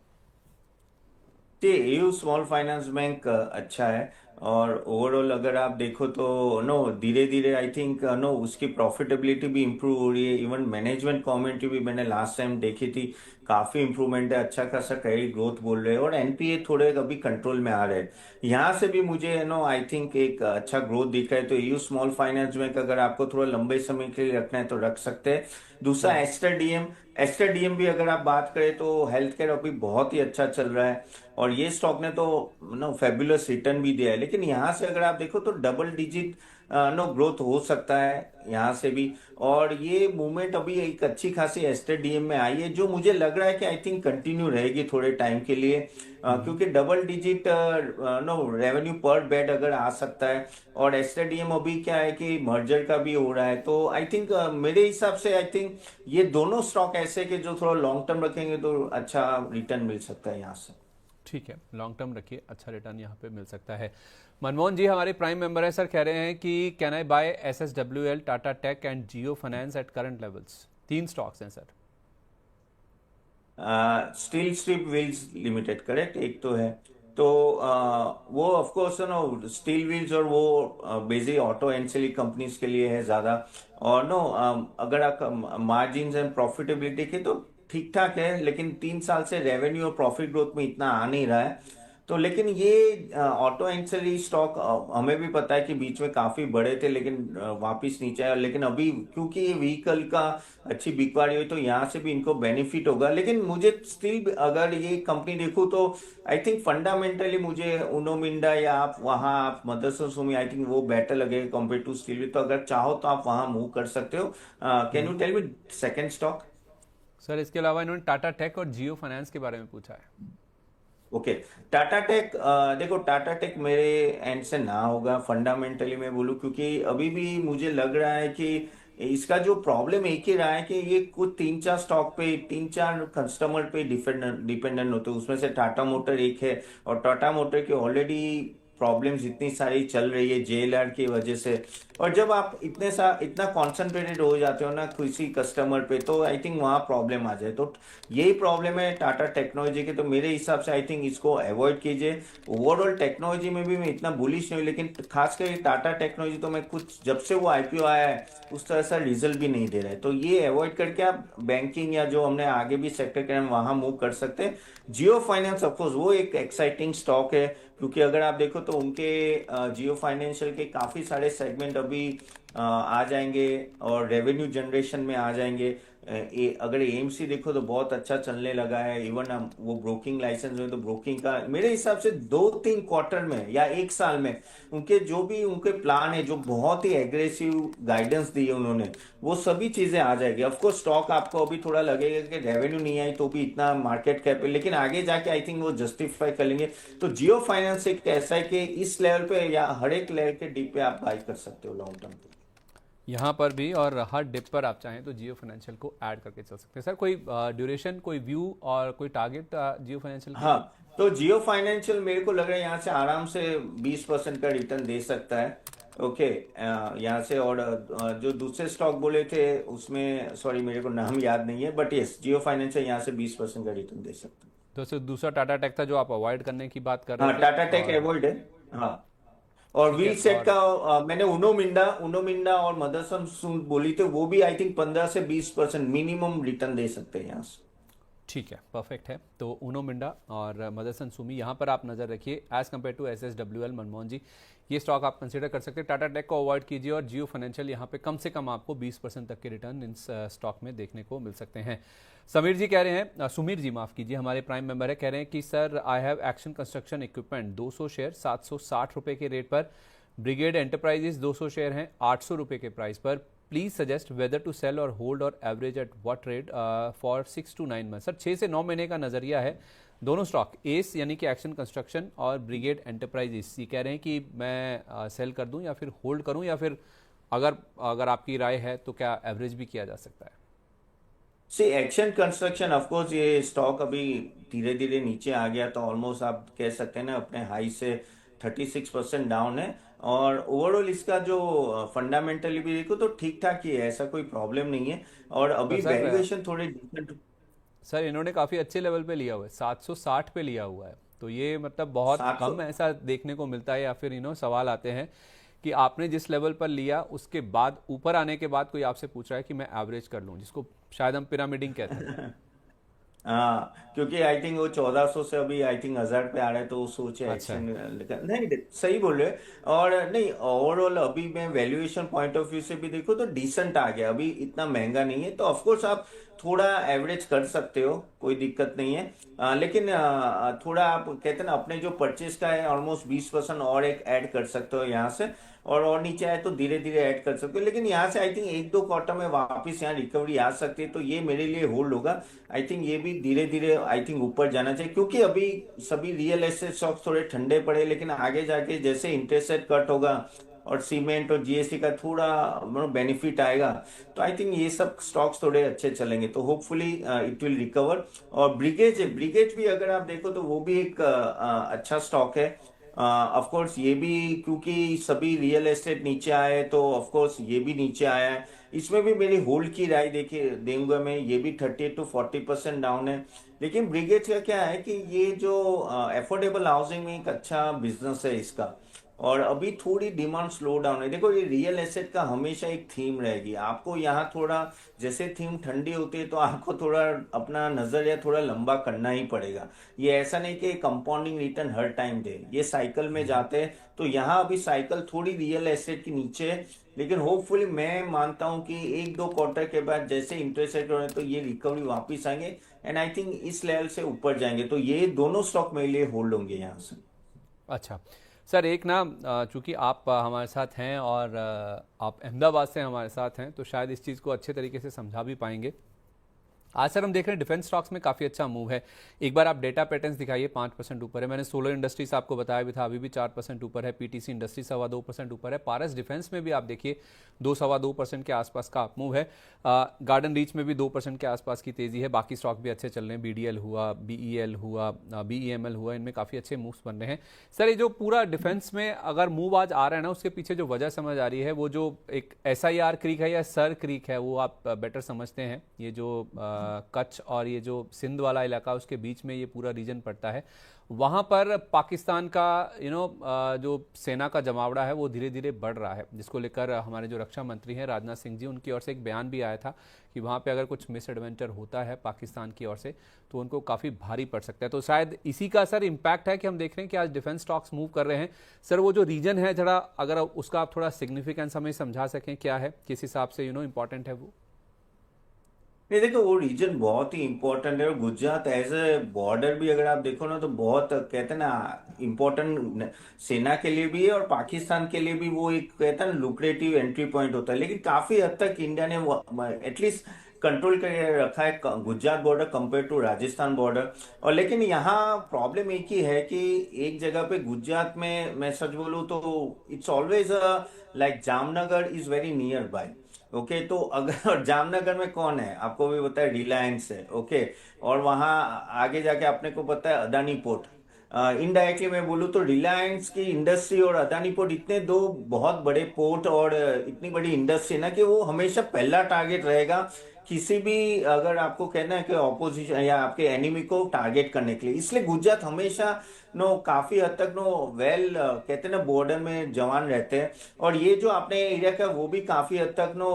ये एयू स्मॉल फाइनेंस बैंक अच्छा है। और ओवरऑल अगर आप देखो तो नो धीरे धीरे आई थिंक नो उसकी प्रॉफिटेबिलिटी भी इम्प्रूव हो रही है। इवन मैनेजमेंट कमेंट्री भी मैंने लास्ट टाइम देखी थी, काफी इम्प्रूवमेंट है, अच्छा खासा क्रेडिट ग्रोथ बोल रहे हैं और एनपीए थोड़े अभी कंट्रोल में आ रहे हैं। यहाँ से भी मुझे नो आई थिंक एक अच्छा ग्रोथ दिख रहा है। तो एयू स्मॉल फाइनेंस बैंक अगर आपको थोड़ा लंबे समय के लिए रखना है तो रख सकते हैं। दूसरा एस्टर डीएम भी अगर आप बात करें तो हेल्थ केयर अभी बहुत ही अच्छा चल रहा है और ये स्टॉक ने तो नो फेब्युलस रिटर्न भी दिया है। लेकिन यहाँ से अगर आप देखो तो डबल डिजिट नो ग्रोथ हो सकता है यहाँ से भी। और ये मूवमेंट अभी एक अच्छी खासी एस्टेट डीएम में आई है जो मुझे लग रहा है कि आई थिंक कंटिन्यू रहेगी थोड़े टाइम के लिए। क्योंकि डबल डिजिट नो रेवेन्यू पर बेड अगर आ सकता है। और एस्टेट डीएम अभी क्या है कि मर्जर का भी हो रहा है तो आई थिंक मेरे हिसाब से आई थिंक ये दोनों स्टॉक ऐसे कि जो थोड़ा लॉन्ग टर्म रखेंगे तो अच्छा रिटर्न मिल सकता है यहाँ से। ठीक है, लॉन्ग टर्म रखिए, अच्छा रिटर्न यहाँ पे मिल सकता है। मनमोहन जी हमारे प्राइम मेंबर है सर, कह रहे हैं कि can I buy SSWL, Tata tech and Jio finance at current levels. 3 stocks हैं sir. Steel strip wheels limited correct एक तो है। तो वो of course no steel wheels और वो बेसिक ऑटो एंसिलरी कंपनीज के लिए है ज्यादा। और नो अगर आप मार्जिन एंड प्रॉफिटेबिलिटी के तो ठीक ठाक है, लेकिन 3 साल से रेवेन्यू और प्रॉफिट ग्रोथ में इतना आ नहीं रहा है। तो लेकिन ये ऑटो एंसिलरी स्टॉक हमें भी पता है कि बीच में काफी बड़े थे लेकिन वापस नीचे आए। लेकिन अभी क्योंकि ये व्हीकल का अच्छी बिकवाड़ी हुई तो यहाँ से भी इनको बेनिफिट होगा। लेकिन मुझे स्टिल अगर ये कंपनी देखूँ तो आई थिंक फंडामेंटली मुझे उनो मिंडा या आप वहाँ आप मदरसन सुमी आई थिंक वो बेटर लगेगा कम्पेयर टू स्टील। तो अगर चाहो तो आप वहाँ मूव कर सकते हो। Can you tell me second stock? Sir इसके अलावा इन्होंने टाटा टेक और जियो फाइनेंस के बारे में पूछा है। ओके। टाटा टेक देखो टाटा टेक मेरे एंड से ना होगा फंडामेंटली मैं बोलूँ, क्योंकि अभी भी मुझे लग रहा है कि इसका जो प्रॉब्लम एक ही रहा है कि ये कुछ 3-4 स्टॉक पे 3-4 कस्टमर पे डिपेंडेंट होते हैं। उसमें से टाटा मोटर एक है और टाटा मोटर की ऑलरेडी प्रॉब्लम्स इतनी सारी चल रही है जेएलआर की वजह से। और जब आप इतना कॉन्सेंट्रेटेड हो जाते हो ना किसी कस्टमर पे तो आई थिंक वहाँ प्रॉब्लम आ जाए। तो यही प्रॉब्लम है टाटा टेक्नोलॉजी के। तो मेरे हिसाब से आई थिंक इसको अवॉइड कीजिए। ओवरऑल टेक्नोलॉजी में भी मैं इतना बुलिश नहीं हूँ, लेकिन खास करके टाटा टेक्नोलॉजी तो मैं कुछ जब से वो आईपीओ आया है उस तरह से रिजल्ट भी नहीं दे रहा है। तो ये अवॉइड करके आप बैंकिंग या जो हमने आगे भी सेक्टर के हम वहां मूव कर सकते हैं। जियो फाइनेंस ऑफकोर्स वो एक एक्साइटिंग स्टॉक है, क्योंकि अगर आप देखो तो उनके जियो फाइनेंशियल के काफी सारे सेगमेंट अभी आ जाएंगे और रेवेन्यू जनरेशन में आ जाएंगे। अगर एएमसी देखो तो बहुत अच्छा चलने लगा है। इवन हम वो ब्रोकिंग लाइसेंस में, तो ब्रोकिंग का मेरे हिसाब से 2-3 क्वार्टर में या एक साल में उनके जो भी उनके प्लान है, जो बहुत ही एग्रेसिव गाइडेंस दी है उन्होंने, वो सभी चीजें आ जाएगी। ऑफ कोर्स स्टॉक आपको अभी थोड़ा लगेगा कि रेवेन्यू नहीं आई तो भी इतना मार्केट कैप है, लेकिन आगे जाके आई थिंक वो जस्टिफाई कर लेंगे। तो जियो फाइनेंस एक ऐसा है कि इस लेवल पे या हर एक लेवल के डीप पे आप बाई कर सकते हो लॉन्ग टर्म पे। यहाँ पर भी, और हर डिप पर आप चाहें तो जियो फाइनेंशियल को ऐड करके चल सकते हैं। सर कोई ड्यूरेशन, कोई व्यू और कोई टारगेट जियो फाइनेंशियल के हाँ, लिए? तो जियो फाइनेंशियल मेरे को लग रहा है यहाँ से आराम से 20% का रिटर्न दे सकता है। ओके, यहाँ से। और जो दूसरे स्टॉक बोले थे उसमें, सॉरी मेरे को नाम याद नहीं है, बट यस जियो फाइनेंशियल यहाँ से 20% का रिटर्न दे सकता है। तो सिर्फ दूसरा टाटा टेक था जो आप अवॉइड करने की बात कर रहे हाँ, थे, टाटा टेक और एवोल्ड है। हाँ, और ठीक है। व्हील सेट और का मैंने उनो मिंडा और मदरसन सून बोली थी, वो भी आई थिंक 15 से 20% मिनिमम रिटर्न दे सकते हैं यहाँ से। ठीक है, परफेक्ट है। तो उनो मिंडा और मदरसन सुमी यहाँ पर आप नज़र रखिए as compare to SSWL Manmohan ji. ये स्टॉक आप कंसीडर कर सकते हैं। टाटा टेक को अवॉइड कीजिए, और जियो फाइनेंशियल यहाँ पे कम से कम आपको 20% तक के रिटर्न इन स्टॉक में देखने को मिल सकते हैं। समीर जी कह रहे हैं, सुमीर जी माफ़ कीजिए, हमारे प्राइम मेंबर है, कह रहे हैं कि sir I have action construction equipment 200 share 760 रुपये के रेट पर, ब्रिगेड एंटरप्राइजेस 200 शेयर हैं 800 रुपये के प्राइस पर, please suggest whether to sell और होल्ड और average at what rate for 6 to 9 month. Sir 6 से 9 महीने का नजरिया है। दोनों स्टॉक एस यानी कि एक्शन कंस्ट्रक्शन और ब्रिगेड एंटरप्राइजेस, ये कह रहे हैं कि मैं सेल कर दूं या फिर होल्ड करूं, या फिर अगर अगर आपकी राय है तो क्या एवरेज भी किया जा सकता है? सी एक्शन कंस्ट्रक्शन, ऑफ कोर्स ये स्टॉक अभी धीरे धीरे नीचे आ गया, तो ऑलमोस्ट आप कह सकते हैं ना अपने हाई से 36% डाउन है। और ओवरऑल इसका जो फंडामेंटली भी देखो तो ठीक ठाक ही है, ऐसा कोई प्रॉब्लम नहीं है। और पर अभी सर वैल्यूएशन थोड़े डिफरेंट। सर इन्होंने काफ़ी अच्छे लेवल पे लिया हुआ है, 760 पे लिया हुआ है, तो ये मतलब बहुत 700। कम ऐसा देखने को मिलता है। या फिर सवाल आते हैं कि आपने जिस लेवल पर लिया उसके बाद ऊपर आने के बाद कोई आपसे पूछ रहा है कि मैं एवरेज कर लूं, जिसको शायद हम पिरामिडिंग कहते हैं। हाँ, क्योंकि आई थिंक वो 1400 से अभी आई थिंक 1000 पे आ रहा है, तो वो सोचे अच्छा। एक्शन। नहीं, सही बोल रहे हो। और नहीं, ओवरऑल अभी मैं वैल्यूएशन पॉइंट ऑफ व्यू से भी देखो तो डिसेंट आ गया, अभी इतना महंगा नहीं है, तो ऑफकोर्स आप थोड़ा एवरेज कर सकते हो, कोई दिक्कत नहीं है। लेकिन थोड़ा आप कहते हैं ना अपने जो परचेज का है ऑलमोस्ट 20% और एक ऐड कर सकते हो यहाँ से। और नीचे आए तो धीरे धीरे ऐड कर सकते हो, लेकिन यहाँ से आई थिंक 1-2 क्वार्टर में वापस यहाँ रिकवरी आ सकती है, तो ये मेरे लिए होल्ड होगा। आई थिंक ये भी धीरे धीरे आई थिंक ऊपर जाना चाहिए, क्योंकि अभी सभी रियल एस्टेट स्टॉक्स थोड़े ठंडे पड़े, लेकिन आगे जाके जैसे इंटरेस्ट रेट कट होगा और सीमेंट और जीएसटी का थोड़ा बेनिफिट आएगा, तो आई थिंक ये सब स्टॉक्स थोड़े अच्छे चलेंगे, तो होपफुली इट विल रिकवर। और ब्रिगेज भी अगर आप देखो तो वो भी एक अच्छा स्टॉक है। ऑफ कोर्स ये भी, क्योंकि सभी रियल एस्टेट नीचे आए तो ऑफ कोर्स ये भी नीचे आया है। इसमें भी मेरी होल्ड की राय देखिए देऊंगा मैं, ये भी 30-40% डाउन है। लेकिन ब्रिगेड का क्या है कि ये जो अफोर्डेबल हाउसिंग में एक अच्छा बिजनेस है इसका, और अभी थोड़ी डिमांड स्लो डाउन है। देखो ये रियल एस्टेट का हमेशा एक थीम रहेगी, आपको यहाँ थोड़ा जैसे थीम ठंडी होती है तो आपको थोड़ा अपना नजरिया थोड़ा लंबा करना ही पड़ेगा। ये ऐसा नहीं कि कंपाउंडिंग रिटर्न हर टाइम दे, ये साइकिल में जाते हैं, तो यहाँ अभी साइकिल थोड़ी रियल एस्टेट के नीचे है। लेकिन होपफुली मैं मानता हूँ कि 1-2 क्वार्टर के बाद जैसे इंटरेस्ट रेट हो रहे हैं तो ये रिकवरी वापिस आएंगे, एंड आई थिंक इस लेवल से ऊपर जाएंगे, तो ये दोनों स्टॉक मेरे लिए होल्ड होंगे यहाँ से। अच्छा सर, एक ना चूंकि आप हमारे साथ हैं और आप अहमदाबाद से हमारे साथ हैं, तो शायद इस चीज़ को अच्छे तरीके से समझा भी पाएंगे। आज सर हम देख रहे हैं डिफेंस स्टॉक्स में काफ़ी अच्छा मूव है। एक बार आप डेटा पैटर्न्स दिखाइए। 5% ऊपर है। मैंने सोलर इंडस्ट्रीज आपको बताया भी था, अभी भी 4% ऊपर है। पीटीसी इंडस्ट्री 2.25% ऊपर है। पारस डिफेंस में भी आप देखिए 2-2.25% के आसपास का अप मूव है। गार्डन रीच में भी 2% के आसपास की तेज़ी है। बाकी स्टॉक भी अच्छे चल रहे हैं। बीडीएल हुआ, बीईएल हुआ, बीईएमएल हुआ, इनमें काफ़ी अच्छे मूव्स बन रहे हैं। सर ये जो पूरा डिफेंस में अगर मूव आज आ रहा है ना, उसके पीछे जो वजह समझ आ रही है वो जो एक SIR क्रीक है या सर क्रीक है, वो आप बेटर समझते हैं। ये जो कच्छ और ये जो सिंध वाला इलाका उसके बीच में ये पूरा रीजन पड़ता है, वहाँ पर पाकिस्तान का जो सेना का जमावड़ा है वो धीरे धीरे बढ़ रहा है, जिसको लेकर हमारे जो रक्षा मंत्री हैं राजनाथ सिंह जी, उनकी ओर से एक बयान भी आया था कि वहाँ पे अगर कुछ मिस एडवेंचर होता है पाकिस्तान की ओर से तो उनको काफ़ी भारी पड़ सकता है। तो शायद इसी का सर इम्पैक्ट है कि हम देख रहे हैं कि आज डिफेंस स्टॉक्स मूव कर रहे हैं। सर वो जो रीजन है जरा अगर उसका आप थोड़ा सिग्निफिकेंस हमें समझा सकें, क्या है, किस हिसाब से इंपॉर्टेंट है वो? नहीं देखो, वो रीजन बहुत ही इंपॉर्टेंट है, और गुजरात एज ए बॉर्डर भी अगर आप देखो ना तो बहुत कहते हैं ना इम्पोर्टेंट, सेना के लिए भी है और पाकिस्तान के लिए भी वो एक कहते हैं ना लुक्रेटिव एंट्री पॉइंट होता है। लेकिन काफी हद तक इंडिया ने एटलीस्ट कंट्रोल करके रखा है Gujarat border compare to Rajasthan border. और लेकिन यहाँ प्रॉब्लम एक ही है कि एक जगह पे गुजरात में मैं सच बोलूँ तो it's always like Jamnagar is very near by. Okay, तो अगर और जामनगर में कौन है आपको भी पता है, रिलायंस है। ओके, और वहां आगे जाके आपने को पता है अदानी पोर्ट। इनडायरेक्टली मैं बोलूँ तो रिलायंस की इंडस्ट्री और अदानी पोर्ट इतने दो बहुत बड़े पोर्ट और इतनी बड़ी इंडस्ट्री ना कि वो हमेशा पहला टारगेट रहेगा किसी भी, अगर आपको कहना है कि ऑपोजिशन या आपके एनिमी को टारगेट करने के लिए। इसलिए गुजरात हमेशा नो काफी हद तक नो वेल कहते हैं ना बॉर्डर में जवान रहते हैं। और ये जो आपने एरिया का वो भी काफी हद तक नो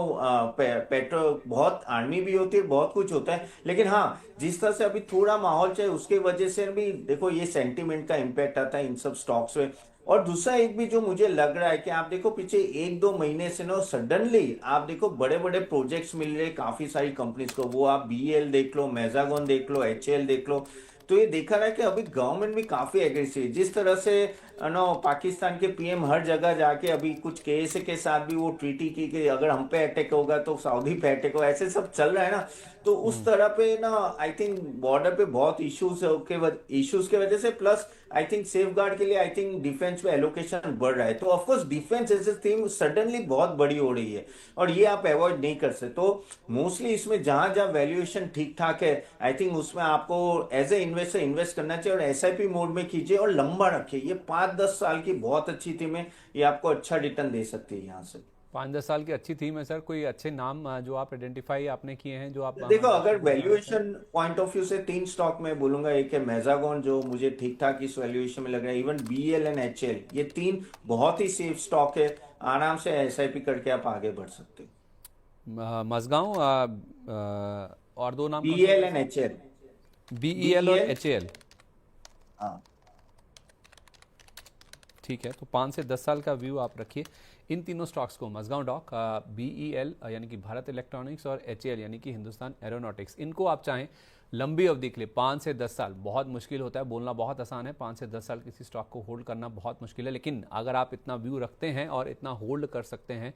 पेट्रोल बहुत आर्मी भी होती है, बहुत कुछ होता है। लेकिन हाँ, जिस तरह से अभी थोड़ा माहौल चाहिए उसके वजह से भी देखो ये सेंटीमेंट का इम्पैक्ट आता है इन सब स्टॉक्स में। और दूसरा एक भी जो मुझे लग रहा है कि आप देखो पीछे एक दो महीने से ना सडनली आप देखो बड़े बड़े प्रोजेक्ट्स मिल रहे हैं काफी सारी कंपनीज को, वो आप बीएल देख लो, मेजागोन देख लो, एचएल देख लो। तो ये देखा रहा है कि अभी गवर्नमेंट भी काफी एग्रेसिव है। जिस तरह से नो पाकिस्तान के पीएम हर जगह जाके अभी कुछ केस के साथ भी वो ट्रीटी की कि अगर हम पे अटैक होगा तो सऊदी पे अटैक होगा, ऐसे सब चल रहा है ना। तो उस तरह पे ना आई थिंक बॉर्डर पे बहुत इश्यूज के वजह से, plus I think safeguard के लिए आई थिंक डिफेंस पे एलोकेशन बढ़ रहा है। तो of course defence as a theme suddenly बहुत बड़ी हो रही है और ये आप अवॉइड नहीं कर सकते। तो मोस्टली इसमें जहां जहां वैल्यूएशन ठीक ठाक है आई थिंक उसमें आपको एज ए इन्वेस्टर इन्वेस्ट करना चाहिए, और एसआईपी मोड में कीजिए और लंबा रखिए। ये 5-10 साल की बहुत अच्छी थीम है, ये आपको अच्छा रिटर्न दे सकती है यहाँ से। 5-10 साल की अच्छी थीम है सर। कोई अच्छे नाम जो आप आइडेंटिफाई आपने किए हैं जो आप देखो अगर दर्शकों को बताना चाहें? वैल्यूएशन पॉइंट ऑफ व्यू से तीन स्टॉक में बोलूंगा, एक है मेजागॉन जो मुझे ठीक ठाक इस वैल्यूएशन में लग रहा है, इवन बीएल एंड एचएल, ये तीन बहुत ही सेफ स्टॉक है। आराम से एसआईपी करके आप आगे बढ़ सकते हो। मजगांव, और दो नाम कौन से बीएल बताए एंड सर? एचएल। बीईएल और बीएल, एचएएल। हाँ। ठीक है, तो 5 से 10 साल का व्यू आप रखिए इन तीनों स्टॉक्स को। मजगांव डॉक, बीईएल यानी कि भारत इलेक्ट्रॉनिक्स, और एचएएल यानी कि हिंदुस्तान एरोनॉटिक्स, इनको आप चाहें लंबी अवधि के लिए 5 से 10 साल, बहुत मुश्किल होता है, बोलना बहुत आसान है, 5 से 10 साल किसी स्टॉक को होल्ड करना बहुत मुश्किल है, लेकिन अगर आप इतना व्यू रखते हैं और इतना होल्ड कर सकते हैं,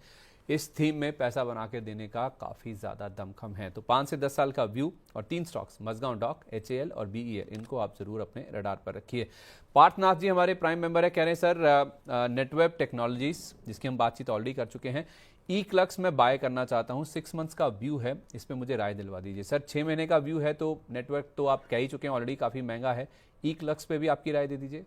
इस थीम में पैसा बना के देने का काफ़ी ज़्यादा दमखम है। तो 5 से 10 साल का व्यू और तीन स्टॉक्स मजगांव डॉक, एचएएल और बीईएल, इनको आप ज़रूर अपने रडार पर रखिए। पार्थनाथ जी हमारे प्राइम मेंबर है, कह रहे हैं सर नेटवेब टेक्नोलॉजीज जिसकी हम बातचीत ऑलरेडी कर चुके हैं, ई क्लक्स में बाय करना चाहता हूं, 6 मंथ्स का व्यू है, इस पर मुझे राय दिलवा दीजिए। सर 6 महीने का व्यू है तो नेटवर्क तो आप कह ही चुके हैं ऑलरेडी, काफ़ी महंगा है, ई क्लक्स पे भी आपकी राय दे दीजिए।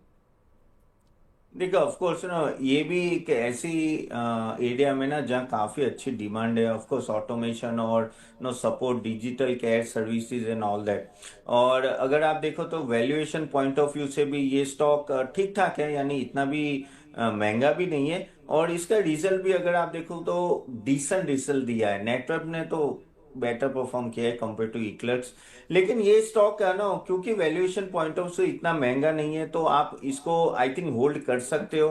देखो ऑफ कोर्स ना ये भी एक ऐसी एरिया में ना जहाँ काफी अच्छी डिमांड है, ऑफ कोर्स ऑटोमेशन और no support digital care services and all that. और अगर आप देखो तो वैल्यूएशन पॉइंट ऑफ व्यू से भी ये स्टॉक ठीक ठाक है, यानी इतना भी महंगा भी नहीं है। और इसका रिजल्ट भी अगर आप देखो तो डिसेंट रिजल्ट दिया है, नेटवर्क ने तो बेटर परफॉर्म किया है कंपेयर टू इक्लर्स। लेकिन ये स्टॉक है ना क्योंकि वैल्यूएशन पॉइंट ऑफ से इतना महंगा नहीं है तो आप इसको आई थिंक होल्ड कर सकते हो।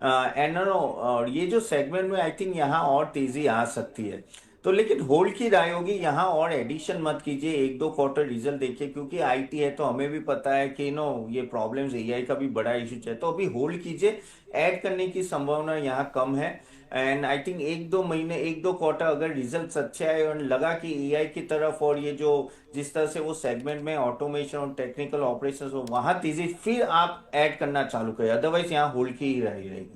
एंड नो और ये जो सेगमेंट में आई थिंक यहाँ और तेजी आ सकती है। तो लेकिन होल्ड की राय होगी यहाँ, और एडिशन मत कीजिए, एक दो क्वार्टर रिजल्ट देखिए, क्योंकि आईटी है तो हमें भी पता है कि नो ये प्रॉब्लम्स एआई का भी बड़ा इशू है, तो अभी होल्ड कीजिए। ऐड करने की संभावना यहाँ कम है। एंड आई थिंक एक दो महीने एक दो क्वार्टर अगर रिजल्ट अच्छे आए और लगा कि एआई की तरफ और ये जो जिस तरह से वो सेगमेंट में ऑटोमेशन और टेक्निकल ऑपरेशंस हो वहां तेजी, फिर आप ऐड करना चालू करें, अदरवाइज यहाँ होल्ड की ही रहेगी।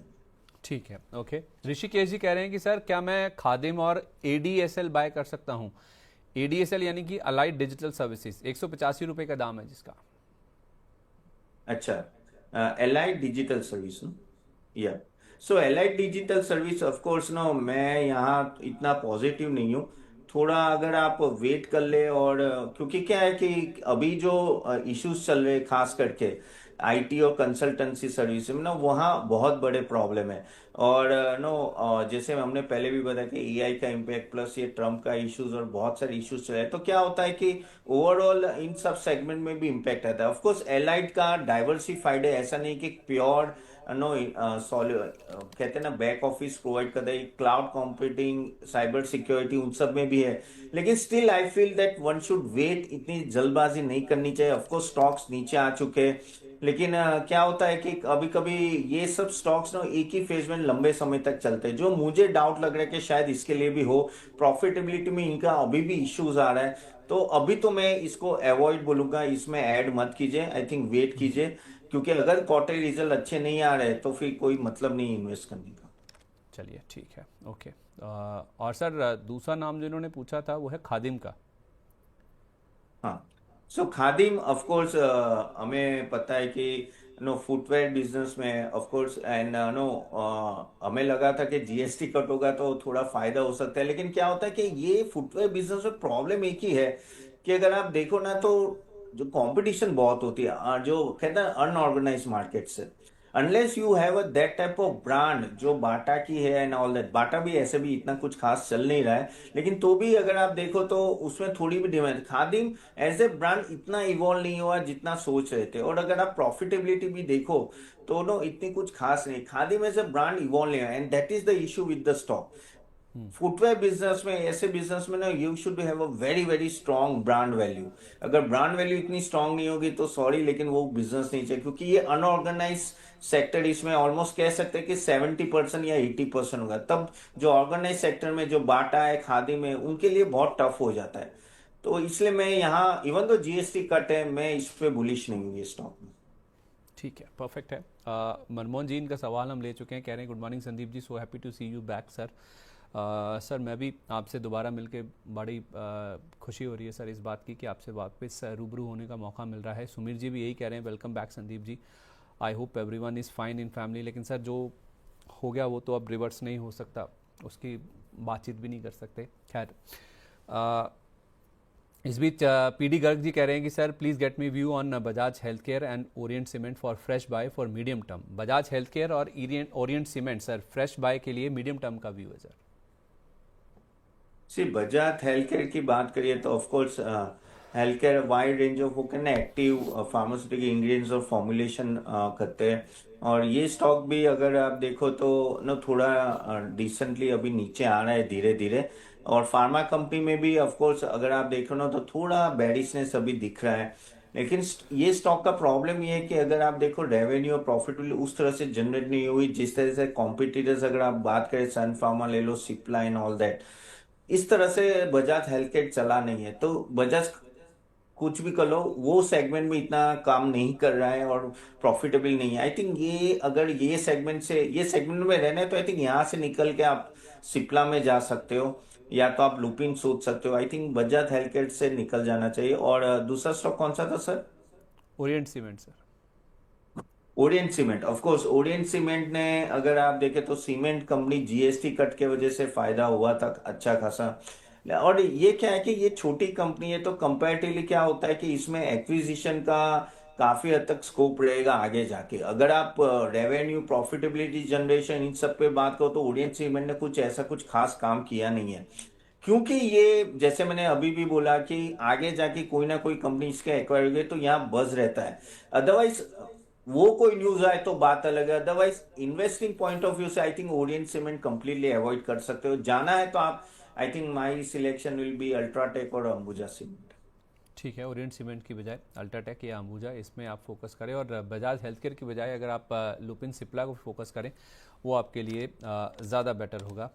ठीक है, ओके। ऋषिकेश जी कह रहे हैं कि सर क्या मैं खादिम और एडीएसएल बाय कर सकता हूं? एडीएसएल यानी कि अलाइड डिजिटल सर्विसेज, ₹185 का दाम है जिसका। अच्छा, एलाइड डिजिटल सर्विस नो, या so allied digital service of course no मैं यहाँ इतना पॉजिटिव नहीं हूँ। थोड़ा अगर आप वेट कर ले, और क्योंकि क्या है कि अभी जो इश्यूज चल रहे हैं खास करके आईटी और कंसल्टेंसी सर्विस में ना वहाँ बहुत बड़े प्रॉब्लम है। और नो जैसे हमने पहले भी बताया कि एआई का इम्पैक्ट प्लस ये ट्रम्प का इश्यूज और बहुत सारे इश्यूज चल रहे हैं, तो क्या होता है कि ओवरऑल इन सब सेगमेंट में भी इम्पैक्ट आता है। ऑफकोर्स एलाइड का डाइवर्सिफाइड है, ऐसा नहीं कि प्योर नो कहते हैं ना बैक ऑफिस प्रोवाइड करता है, क्लाउड कंप्यूटिंग, साइबर सिक्योरिटी, उन सब में भी है। लेकिन still I feel that one should wait, इतनी जल्दबाजी नहीं करनी चाहिए। ऑफकोर्स स्टॉक्स नीचे आ चुके हैं, लेकिन क्या होता है कि कभी कभी ये सब स्टॉक्स ना एक ही फेज में लंबे समय तक चलते हैं, जो मुझे डाउट लग रहा है कि शायद इसके लिए भी हो। प्रॉफिटेबिलिटी में इनका अभी भी इश्यूज आ रहा है। तो अभी तो मैं इसको अवॉइड बोलूंगा, इसमें ऐड मत कीजिए, आई थिंक वेट कीजिए। क्योंकि अगर क्वार्टरली रिजल्ट अच्छे नहीं आ रहे तो फिर कोई मतलब नहीं इन्वेस्ट करने का। चलिए ठीक है, ओके। और सर दूसरा नाम जो इन्होंने पूछा था वो है खादिम का। हाँ, सो खादिम ऑफ कोर्स, हमें पता है कि नो फुटवेयर बिजनेस में ऑफ कोर्स एंड नो हमें लगा था कि जीएसटी कट होगा तो थोड़ा फायदा हो सकता है। लेकिन क्या होता है कि ये फुटवेयर बिजनेस में प्रॉब्लम एक ही है कि अगर आप देखो ना तो जो कंपटीशन बहुत होती है, जो कहते हैं अनऑर्गेनाइज मार्केट से, unless you have a that type of brand जो बाटा की है एंड ऑल दैट। बाटा भी ऐसे भी इतना कुछ खास चल नहीं रहा है, लेकिन तो भी अगर आप देखो तो उसमें थोड़ी भी demand. Khadim as a brand इतना इवॉल्व नहीं हुआ जितना सोच रहे थे। और अगर आप प्रॉफिटेबिलिटी भी देखो तो नो इतनी कुछ खास नहीं। खादिम एज ए ब्रांड इवॉल्व नहीं हुआ, and that is the issue with the stock. Footwear business में, ऐसे बिजनेस में ना, you should have a very very strong brand value. अगर ब्रांड वैल्यू इतनी स्ट्रांग नहीं होगी तो सॉरी, लेकिन वो बिजनेस नहीं चाहिए। क्योंकि ये अनऑर्गेनाइज सेक्टर, इसमें ऑलमोस्ट कह सकते हैं कि 70% या 80% होगा। तब जो ऑर्गेनाइज सेक्टर में जो बाटा है, खादी में, उनके लिए बहुत टफ हो जाता है। तो इसलिए मैं यहाँ, इवन तो जीएसटी कट है, मैं इस पे बुलिश नहीं हूँ ये स्टॉक में। ठीक है, परफेक्ट है। मनमोहन जी, इनका सवाल हम ले चुके हैं, कह रहे हैं good morning Sandeep ji, so happy to see you back sir. Sir मैं भी आपसे दोबारा मिलके बड़ी खुशी हो रही है सर इस बात की कि आपसे वापस रूबरू होने का मौका मिल रहा है। सुमीर जी भी यही कह रहे हैं, welcome back Sandeep ji, I hope everyone is fine in family. लेकिन सर जो हो गया वो तो अब रिवर्स नहीं हो सकता, उसकी बातचीत भी नहीं कर सकते। खैर, इस बीच पीडी गर्ग जी कह रहे हैं कि sir please get me view on Bajaj health care and Orient Cement for fresh buy for medium term. Bajaj health care और Orient Cement sir fresh buy के लिए मीडियम टर्म का व्यू है sir. See Bajaj health care की बात करिए तो of course health care wide range of वो कहना एक्टिव फार्मास्यूटिकल इंग्रेडिएंट्स और फॉर्मुलेशन करते हैं। और ये स्टॉक भी अगर आप देखो तो ना थोड़ा डिसेंटली अभी नीचे आ रहा है धीरे धीरे। और फार्मा कंपनी में भी ऑफ कोर्स अगर आप देखो ना तो थोड़ा बेरिशनेस अभी दिख रहा है। लेकिन ये स्टॉक का प्रॉब्लम ये है कि अगर आप देखो रेवेन्यू और प्रॉफिटेबिलिटी उस तरह से जनरेट नहीं हुई जिस तरह से कॉम्पिटिटर्स, अगर आप बात करें सन फार्मा ले लो, सिप्ला एंड ऑल दैट, इस तरह से बजाज हेल्थ केयर चला नहीं है। तो बजाज कुछ भी कर लो, वो सेगमेंट में इतना काम नहीं कर रहा है और प्रॉफिटेबल नहीं है। आई थिंक ये, अगर ये सेगमेंट में रहना है तो आई थिंक यहाँ से निकल के आप सिप्ला में जा सकते हो, या तो आप लुपिन सोच सकते हो। I think Bajaj health care से निकल जाना चाहिए। और दूसरा स्टॉक कौन सा था sir? Orient Cement sir. Orient cement. Of course Orient cement ने, अगर आप देखें तो सीमेंट कंपनी जीएसटी कट के वजह से फायदा हुआ था अच्छा खासा। और ये क्या है कि ये छोटी कंपनी है तो कंपैरेटिवली क्या होता है कि इसमें एक्विजिशन का काफी हद तक स्कोप रहेगा आगे जाके। अगर आप रेवेन्यू, प्रॉफिटेबिलिटी जनरेशन, इन सब पे बात करो तो ओरिएंट सीमेंट ने कुछ ऐसा कुछ खास काम किया नहीं है। क्योंकि ये, जैसे मैंने अभी भी बोला कि आगे जाके कोई ना कोई कंपनी इसके एक्वायर होगी तो यहाँ बज रहता है। अदरवाइज वो कोई न्यूज आए तो बात अलग है। Otherwise investing point of view से I think Orient Cement completely avoid कर सकते हो। जाना है तो आप, I think my selection will be UltraTech और अंबुजा सीमेंट। ठीक ठीक है, ओरिएंट सीमेंट की बजाय अल्ट्राटेक या अंबुजा इसमें आप फोकस करें, और बजाज हेल्थ केयर की बजाय अगर आप लुपिन सिप्ला को फोकस करें वो आपके लिए ज़्यादा बेटर होगा।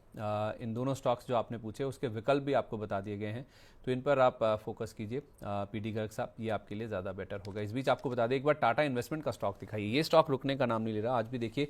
इन दोनों स्टॉक्स जो आपने पूछे उसके विकल्प भी आपको बता दिए गए हैं, तो इन पर आप फोकस कीजिए पीडी गर्ग साहब, ये आपके लिए ज़्यादा बेटर होगा। इस बीच आपको बता दें एक बार टाटा इन्वेस्टमेंट का स्टॉक दिखाइए। ये स्टॉक रुकने का नाम नहीं ले रहा, आज भी देखिए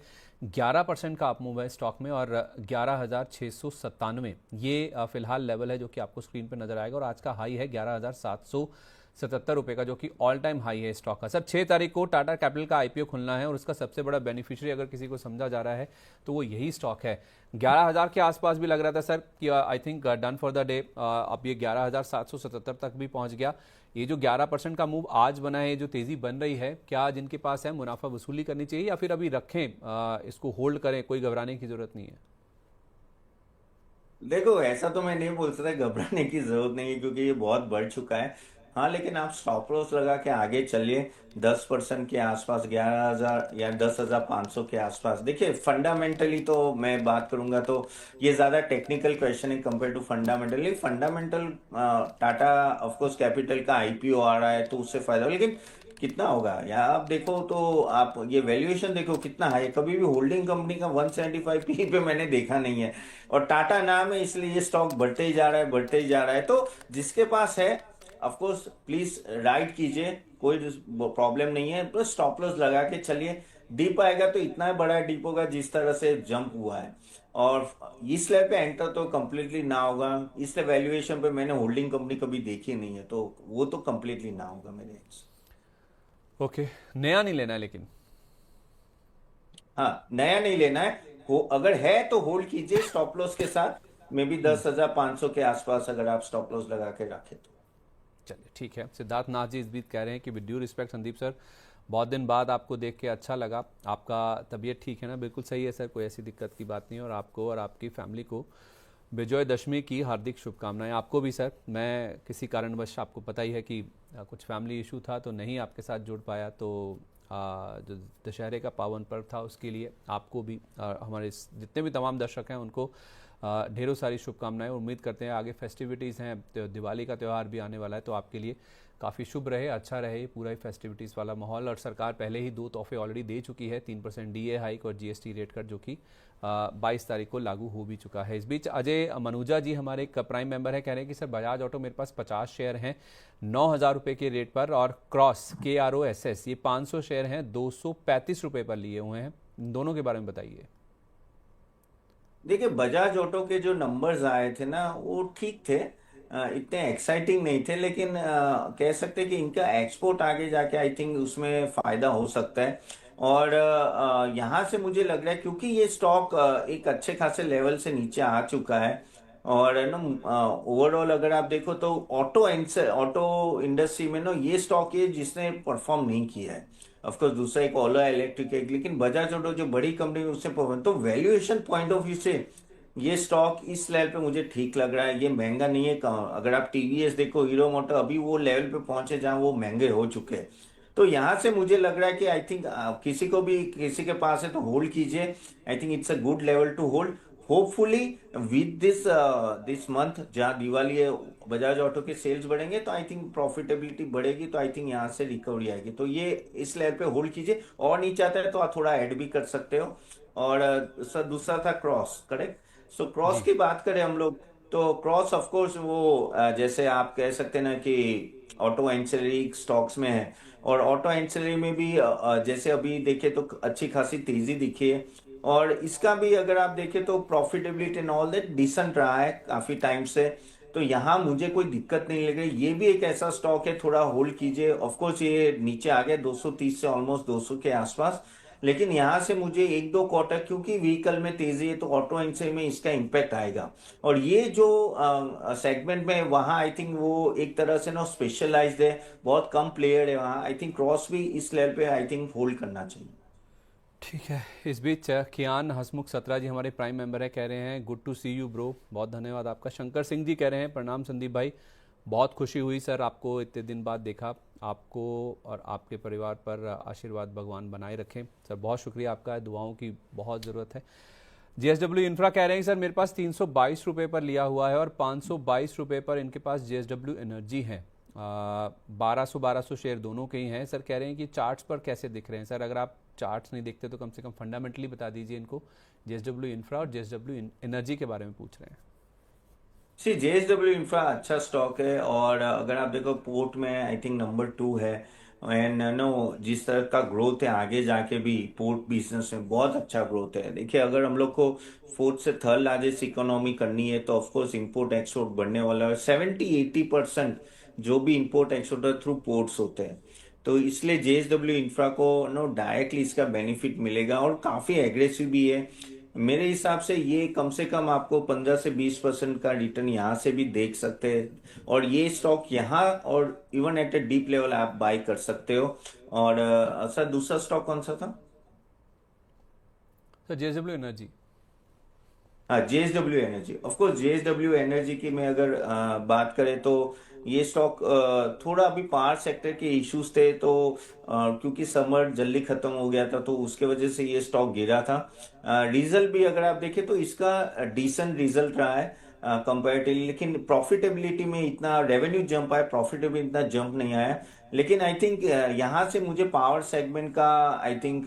11% का अप मूव है स्टॉक में, और 11,697 ये फिलहाल लेवल है जो कि आपको स्क्रीन पर नजर आएगा, और आज का हाई है 11,777 रुपये का, जो कि ऑल टाइम हाई है स्टॉक का। सर 6 तारीख को टाटा कैपिटल का आईपीओ खुलना है, और उसका सबसे बड़ा बेनिफिशियरी अगर किसी को समझा जा रहा है तो वो यही स्टॉक है। 11,000 के आसपास भी लग रहा था सर कि I think done for the day, अब ये 11,777 तक भी पहुंच गया। ये जो 11% का मूव आज बना है, जो तेजी बन रही है, क्या जिनके पास है मुनाफा वसूली करनी चाहिए या फिर अभी रखें, इसको होल्ड करें, कोई घबराने की जरूरत नहीं है? देखो, ऐसा तो मैं नहीं बोल सकता घबराने की जरूरत नहीं है, क्योंकि ये बहुत बढ़ चुका है। हाँ, लेकिन आप स्टॉप लॉस लगा के आगे चलिए 10% के आसपास, 11,000 या 10,500 के आसपास। देखिए फंडामेंटली तो मैं बात करूंगा तो ये ज्यादा टेक्निकल क्वेश्चन है compare to fundamentally. Fundamental Tata of course capital का आईपीओ आ रहा है तो उससे फायदा हो, लेकिन कितना होगा या आप देखो तो आप ये वैल्यूएशन देखो कितना है। कभी भी होल्डिंग कंपनी का 175 पी पे मैंने देखा नहीं है, और टाटा नाम है इसलिए ये स्टॉक बढ़ते ही जा रहा है, बढ़ते ही जा रहा है। तो जिसके पास है ऑफ कोर्स प्लीज राइड कीजिए, कोई प्रॉब्लम नहीं है, बस स्टॉप लॉस लगा के चलिए। डीप आएगा तो इतना बड़ा डीप होगा जिस तरह से जंप हुआ है, और इस लेवल पे एंटर तो कंप्लीटली ना होगा। इस वैल्यूएशन पे मैंने होल्डिंग कंपनी कभी देखी नहीं है, तो वो तो कंप्लीटली ना होगा मेरे से। ओके, नया नहीं लेना है लेकिन। हाँ, नया नहीं लेना है। हो अगर है तो होल्ड कीजिए स्टॉप लॉस के साथ, मे बी 10,500 के आसपास अगर आप स्टॉप लॉस लगा के रखें तो। चलिए ठीक है। सिद्धार्थ नाथ जी इस बीच कह रहे हैं कि with due respect Sandeep sir, बहुत दिन बाद आपको देख के अच्छा लगा। आपका तबीयत ठीक है ना? बिल्कुल सही है सर, कोई ऐसी दिक्कत की बात नहीं है। और आपको और आपकी फैमिली को विजयदशमी की हार्दिक शुभकामनाएं। आपको भी सर, मैं किसी कारणवश, आपको पता ही है कि कुछ फैमिली इशू था तो नहीं आपके साथ जुड़ पाया, तो जो दशहरे का पावन पर्व था उसके लिए आपको भी हमारे जितने भी तमाम दर्शक हैं उनको ढेरों सारी शुभकामनाएं। उम्मीद करते हैं आगे फेस्टिविटीज़ हैं, तो दिवाली का त्यौहार भी आने वाला है, तो आपके लिए काफ़ी शुभ रहे, अच्छा रहे पूरा ही फेस्टिविटीज़ वाला माहौल। और सरकार पहले ही 2 तोहफे ऑलरेडी दे चुकी है, 3% डीए हाइक और जीएसटी रेट कट, जो कि 22 तारीख को लागू हो भी चुका है। इस बीच अजय मनुजा जी हमारे एक प्राइम मेंबर है, कह रहे हैं कि सर बजाज ऑटो मेरे पास 50 शेयर हैं 9,000 रुपये के रेट पर, और क्रॉस KROSS ये 500 शेयर हैं 235 रुपये पर लिए हुए हैं, इन दोनों के बारे में बताइए। देखिए बजाज ऑटो के जो नंबर्स आए थे ना वो ठीक थे, इतने एक्साइटिंग नहीं थे, लेकिन कह सकते हैं कि इनका एक्सपोर्ट आगे जाके आई थिंक उसमें फायदा हो सकता है। और यहाँ से मुझे लग रहा है क्योंकि ये स्टॉक एक अच्छे खासे लेवल से नीचे आ चुका है, और ना ओवरऑल अगर आप देखो तो ऑटो इंडस्ट्री में ना ये स्टॉक है जिसने परफॉर्म नहीं किया है। ऑफ कोर्स दूसरा एक ओला इलेक्ट्रिक है, लेकिन बजाज ऑटो जो बड़ी कंपनी है उससे परफॉर्म, तो वैल्यूएशन पॉइंट ऑफ व्यू से ये स्टॉक इस लेवल पे मुझे ठीक लग रहा है। ये महंगा नहीं है अगर आप टीवीएस देखो, हीरो मोटर अभी वो लेवल पे पहुंचे जहां वो महंगे हो चुके हैं। तो यहां से मुझे लग रहा है कि आई थिंक किसी को भी किसी के पास है तो होल्ड कीजिए। I think it's a good level to hold. Hopefully with this month जहाँ दिवाली है, बजाज ऑटो के सेल्स बढ़ेंगे तो आई थिंक प्रॉफिटेबिलिटी बढ़ेगी, तो आई थिंक यहाँ से रिकवरी आएगी, तो ये इस लेवल पे होल्ड कीजिए। और नीचे आता है तो आप थोड़ा ऐड भी कर सकते हो। और सर दूसरा था क्रॉस, करेक्ट। सो क्रॉस जी की बात करें हम लोग, तो क्रॉस ऑफ कोर्स वो जैसे आप कह सकते हैं ना कि ऑटो एंसिलरी स्टॉक्स में है, और ऑटो एंसिलरी में भी जैसे अभी देखे तो अच्छी खासी तेजी दिखी है। और इसका भी अगर आप देखें तो profitability and all that decent रहा है काफी टाइम से, तो यहाँ मुझे कोई दिक्कत नहीं लग रही। ये भी एक ऐसा स्टॉक है, थोड़ा होल्ड कीजिए। ऑफ कोर्स ये नीचे आ गया 230 से ऑलमोस्ट 200 के आसपास, लेकिन यहाँ से मुझे 1-2 क्वार्टर क्योंकि व्हीकल में तेजी है तो ऑटो इंडस्ट्री में इसका इम्पैक्ट आएगा। और ये जो सेगमेंट में वहाँ आई थिंक वो एक तरह से ना स्पेशलाइज्ड है, बहुत कम प्लेयर है वहाँ। आई थिंक क्रॉस भी इस लेवल पे आई थिंक होल्ड करना चाहिए। ठीक है। इस बीच कियान हसमुख सत्रा जी हमारे प्राइम मेंबर है, कह रहे हैं good to see you bro, बहुत धन्यवाद आपका। शंकर सिंह जी कह रहे हैं प्रणाम संदीप भाई, बहुत खुशी हुई सर आपको इतने दिन बाद देखा, आपको और आपके परिवार पर आशीर्वाद भगवान बनाए रखें सर। बहुत शुक्रिया आपका, दुआओं की बहुत ज़रूरत है। JSW इंफ्रा कह रहे हैं सर मेरे पास 322 रुपये पर लिया हुआ है और 522 रुपये पर इनके पास JSW एनर्जी है। 1200 शेयर दोनों के ही हैं सर। कह रहे हैं कि चार्ट्स पर कैसे दिख रहे हैं सर? अगर आप चार्ट्स नहीं देखते तो कम से कम फंडामेंटली बता दीजिए इनको। JSW इंफ्रा और JSW एनर्जी के बारे में पूछ रहे हैं। सी JSW इंफ्रा अच्छा स्टॉक है, और अगर आप देखो पोर्ट में आई थिंक नंबर 2 है। एंड नो जिस तरह का ग्रोथ है आगे जाके भी पोर्ट बिजनेस में बहुत अच्छा ग्रोथ है। देखिए अगर हम लोग को फोर्थ से थर्ड लार्जेस्ट इकोनॉमी करनी है तो ऑफकोर्स इंपोर्ट एक्सपोर्ट बढ़ने वाला है। 70-80% जो भी इंपोर्ट एक्सपोर्ट थ्रू पोर्ट्स होते हैं, तो इसलिए JSW इंफ्रा को नो डायरेक्टली इसका बेनिफिट मिलेगा, और काफी एग्रेसिव भी है। मेरे हिसाब से ये कम से कम आपको 15 से 20% का रिटर्न यहाँ से भी देख सकते हैं, और ये स्टॉक यहाँ और even at a deep level आप बाय कर सकते हो। और सर दूसरा स्टॉक कौन सा था? Sir JSW energy. हाँ, JSW energy, of course JSW energy की मैं अगर बात करें तो ये स्टॉक थोड़ा अभी पावर सेक्टर के इश्यूज थे, तो क्योंकि समर जल्दी खत्म हो गया था तो उसके वजह से ये स्टॉक गिरा था। रिजल्ट भी अगर आप देखें तो इसका डिसेंट रिजल्ट रहा है कंपैरेटिवली, लेकिन प्रॉफिटेबिलिटी में इतना रेवेन्यू जंप आया, प्रॉफिटेबिलिटी इतना जंप नहीं आया। लेकिन आई थिंक यहाँ से मुझे पावर सेगमेंट का आई थिंक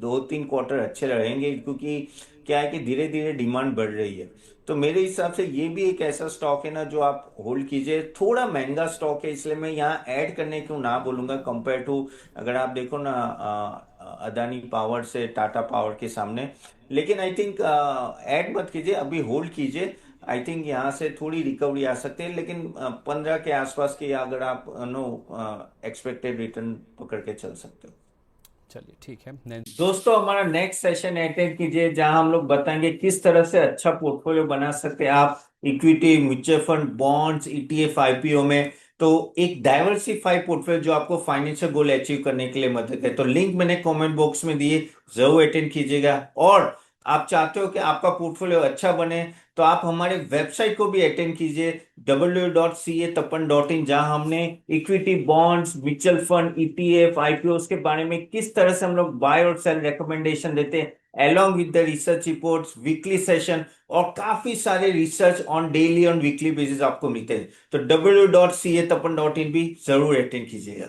2-3 क्वार्टर अच्छे रहेंगे, क्योंकि क्या है कि धीरे धीरे डिमांड बढ़ रही है। तो मेरे हिसाब से ये भी एक ऐसा स्टॉक है ना जो आप होल्ड कीजिए। थोड़ा महंगा स्टॉक है, इसलिए मैं यहाँ ऐड करने क्यों ना बोलूंगा कंपेयर टू, अगर आप देखो ना अदानी पावर से टाटा पावर के सामने। लेकिन आई थिंक ऐड मत कीजिए, अभी होल्ड कीजिए। आई थिंक यहाँ से थोड़ी रिकवरी आ सकती है, लेकिन 15 के आसपास की अगर आप नो एक्सपेक्टेड रिटर्न पकड़ के चल सकते हो। चलिए ठीक है। नेक्स्ट। दोस्तों, हमारा नेक्स्ट सेशन अटेंड कीजिए जहां हम लोग बताएंगे किस तरह से अच्छा पोर्टफोलियो बना सकते हैं आप equity, mutual fund, bonds, ETF, IPO में। तो एक डाइवर्सिफाइड पोर्टफोलियो जो आपको फाइनेंशियल गोल अचीव करने के लिए मदद करे। तो लिंक मैंने कमेंट बॉक्स में दिए, जरूर अटेंड कीजिएगा। और आप चाहते हो कि आपका पोर्टफोलियो अच्छा बने, तो आप हमारे वेबसाइट को भी अटेंड कीजिए, www.catapan.in, जहां हमने equity, bonds, mutual fund, ETF, IPO के बारे में किस तरह से हम लोग बाय और सेल रिकमेंडेशन देते हैं, along with the research reports, weekly session और काफी सारे research on daily, on weekly basis आपको मिलते हैं। तो www.catapan.in भी जरूर अटेंड कीजिएगा।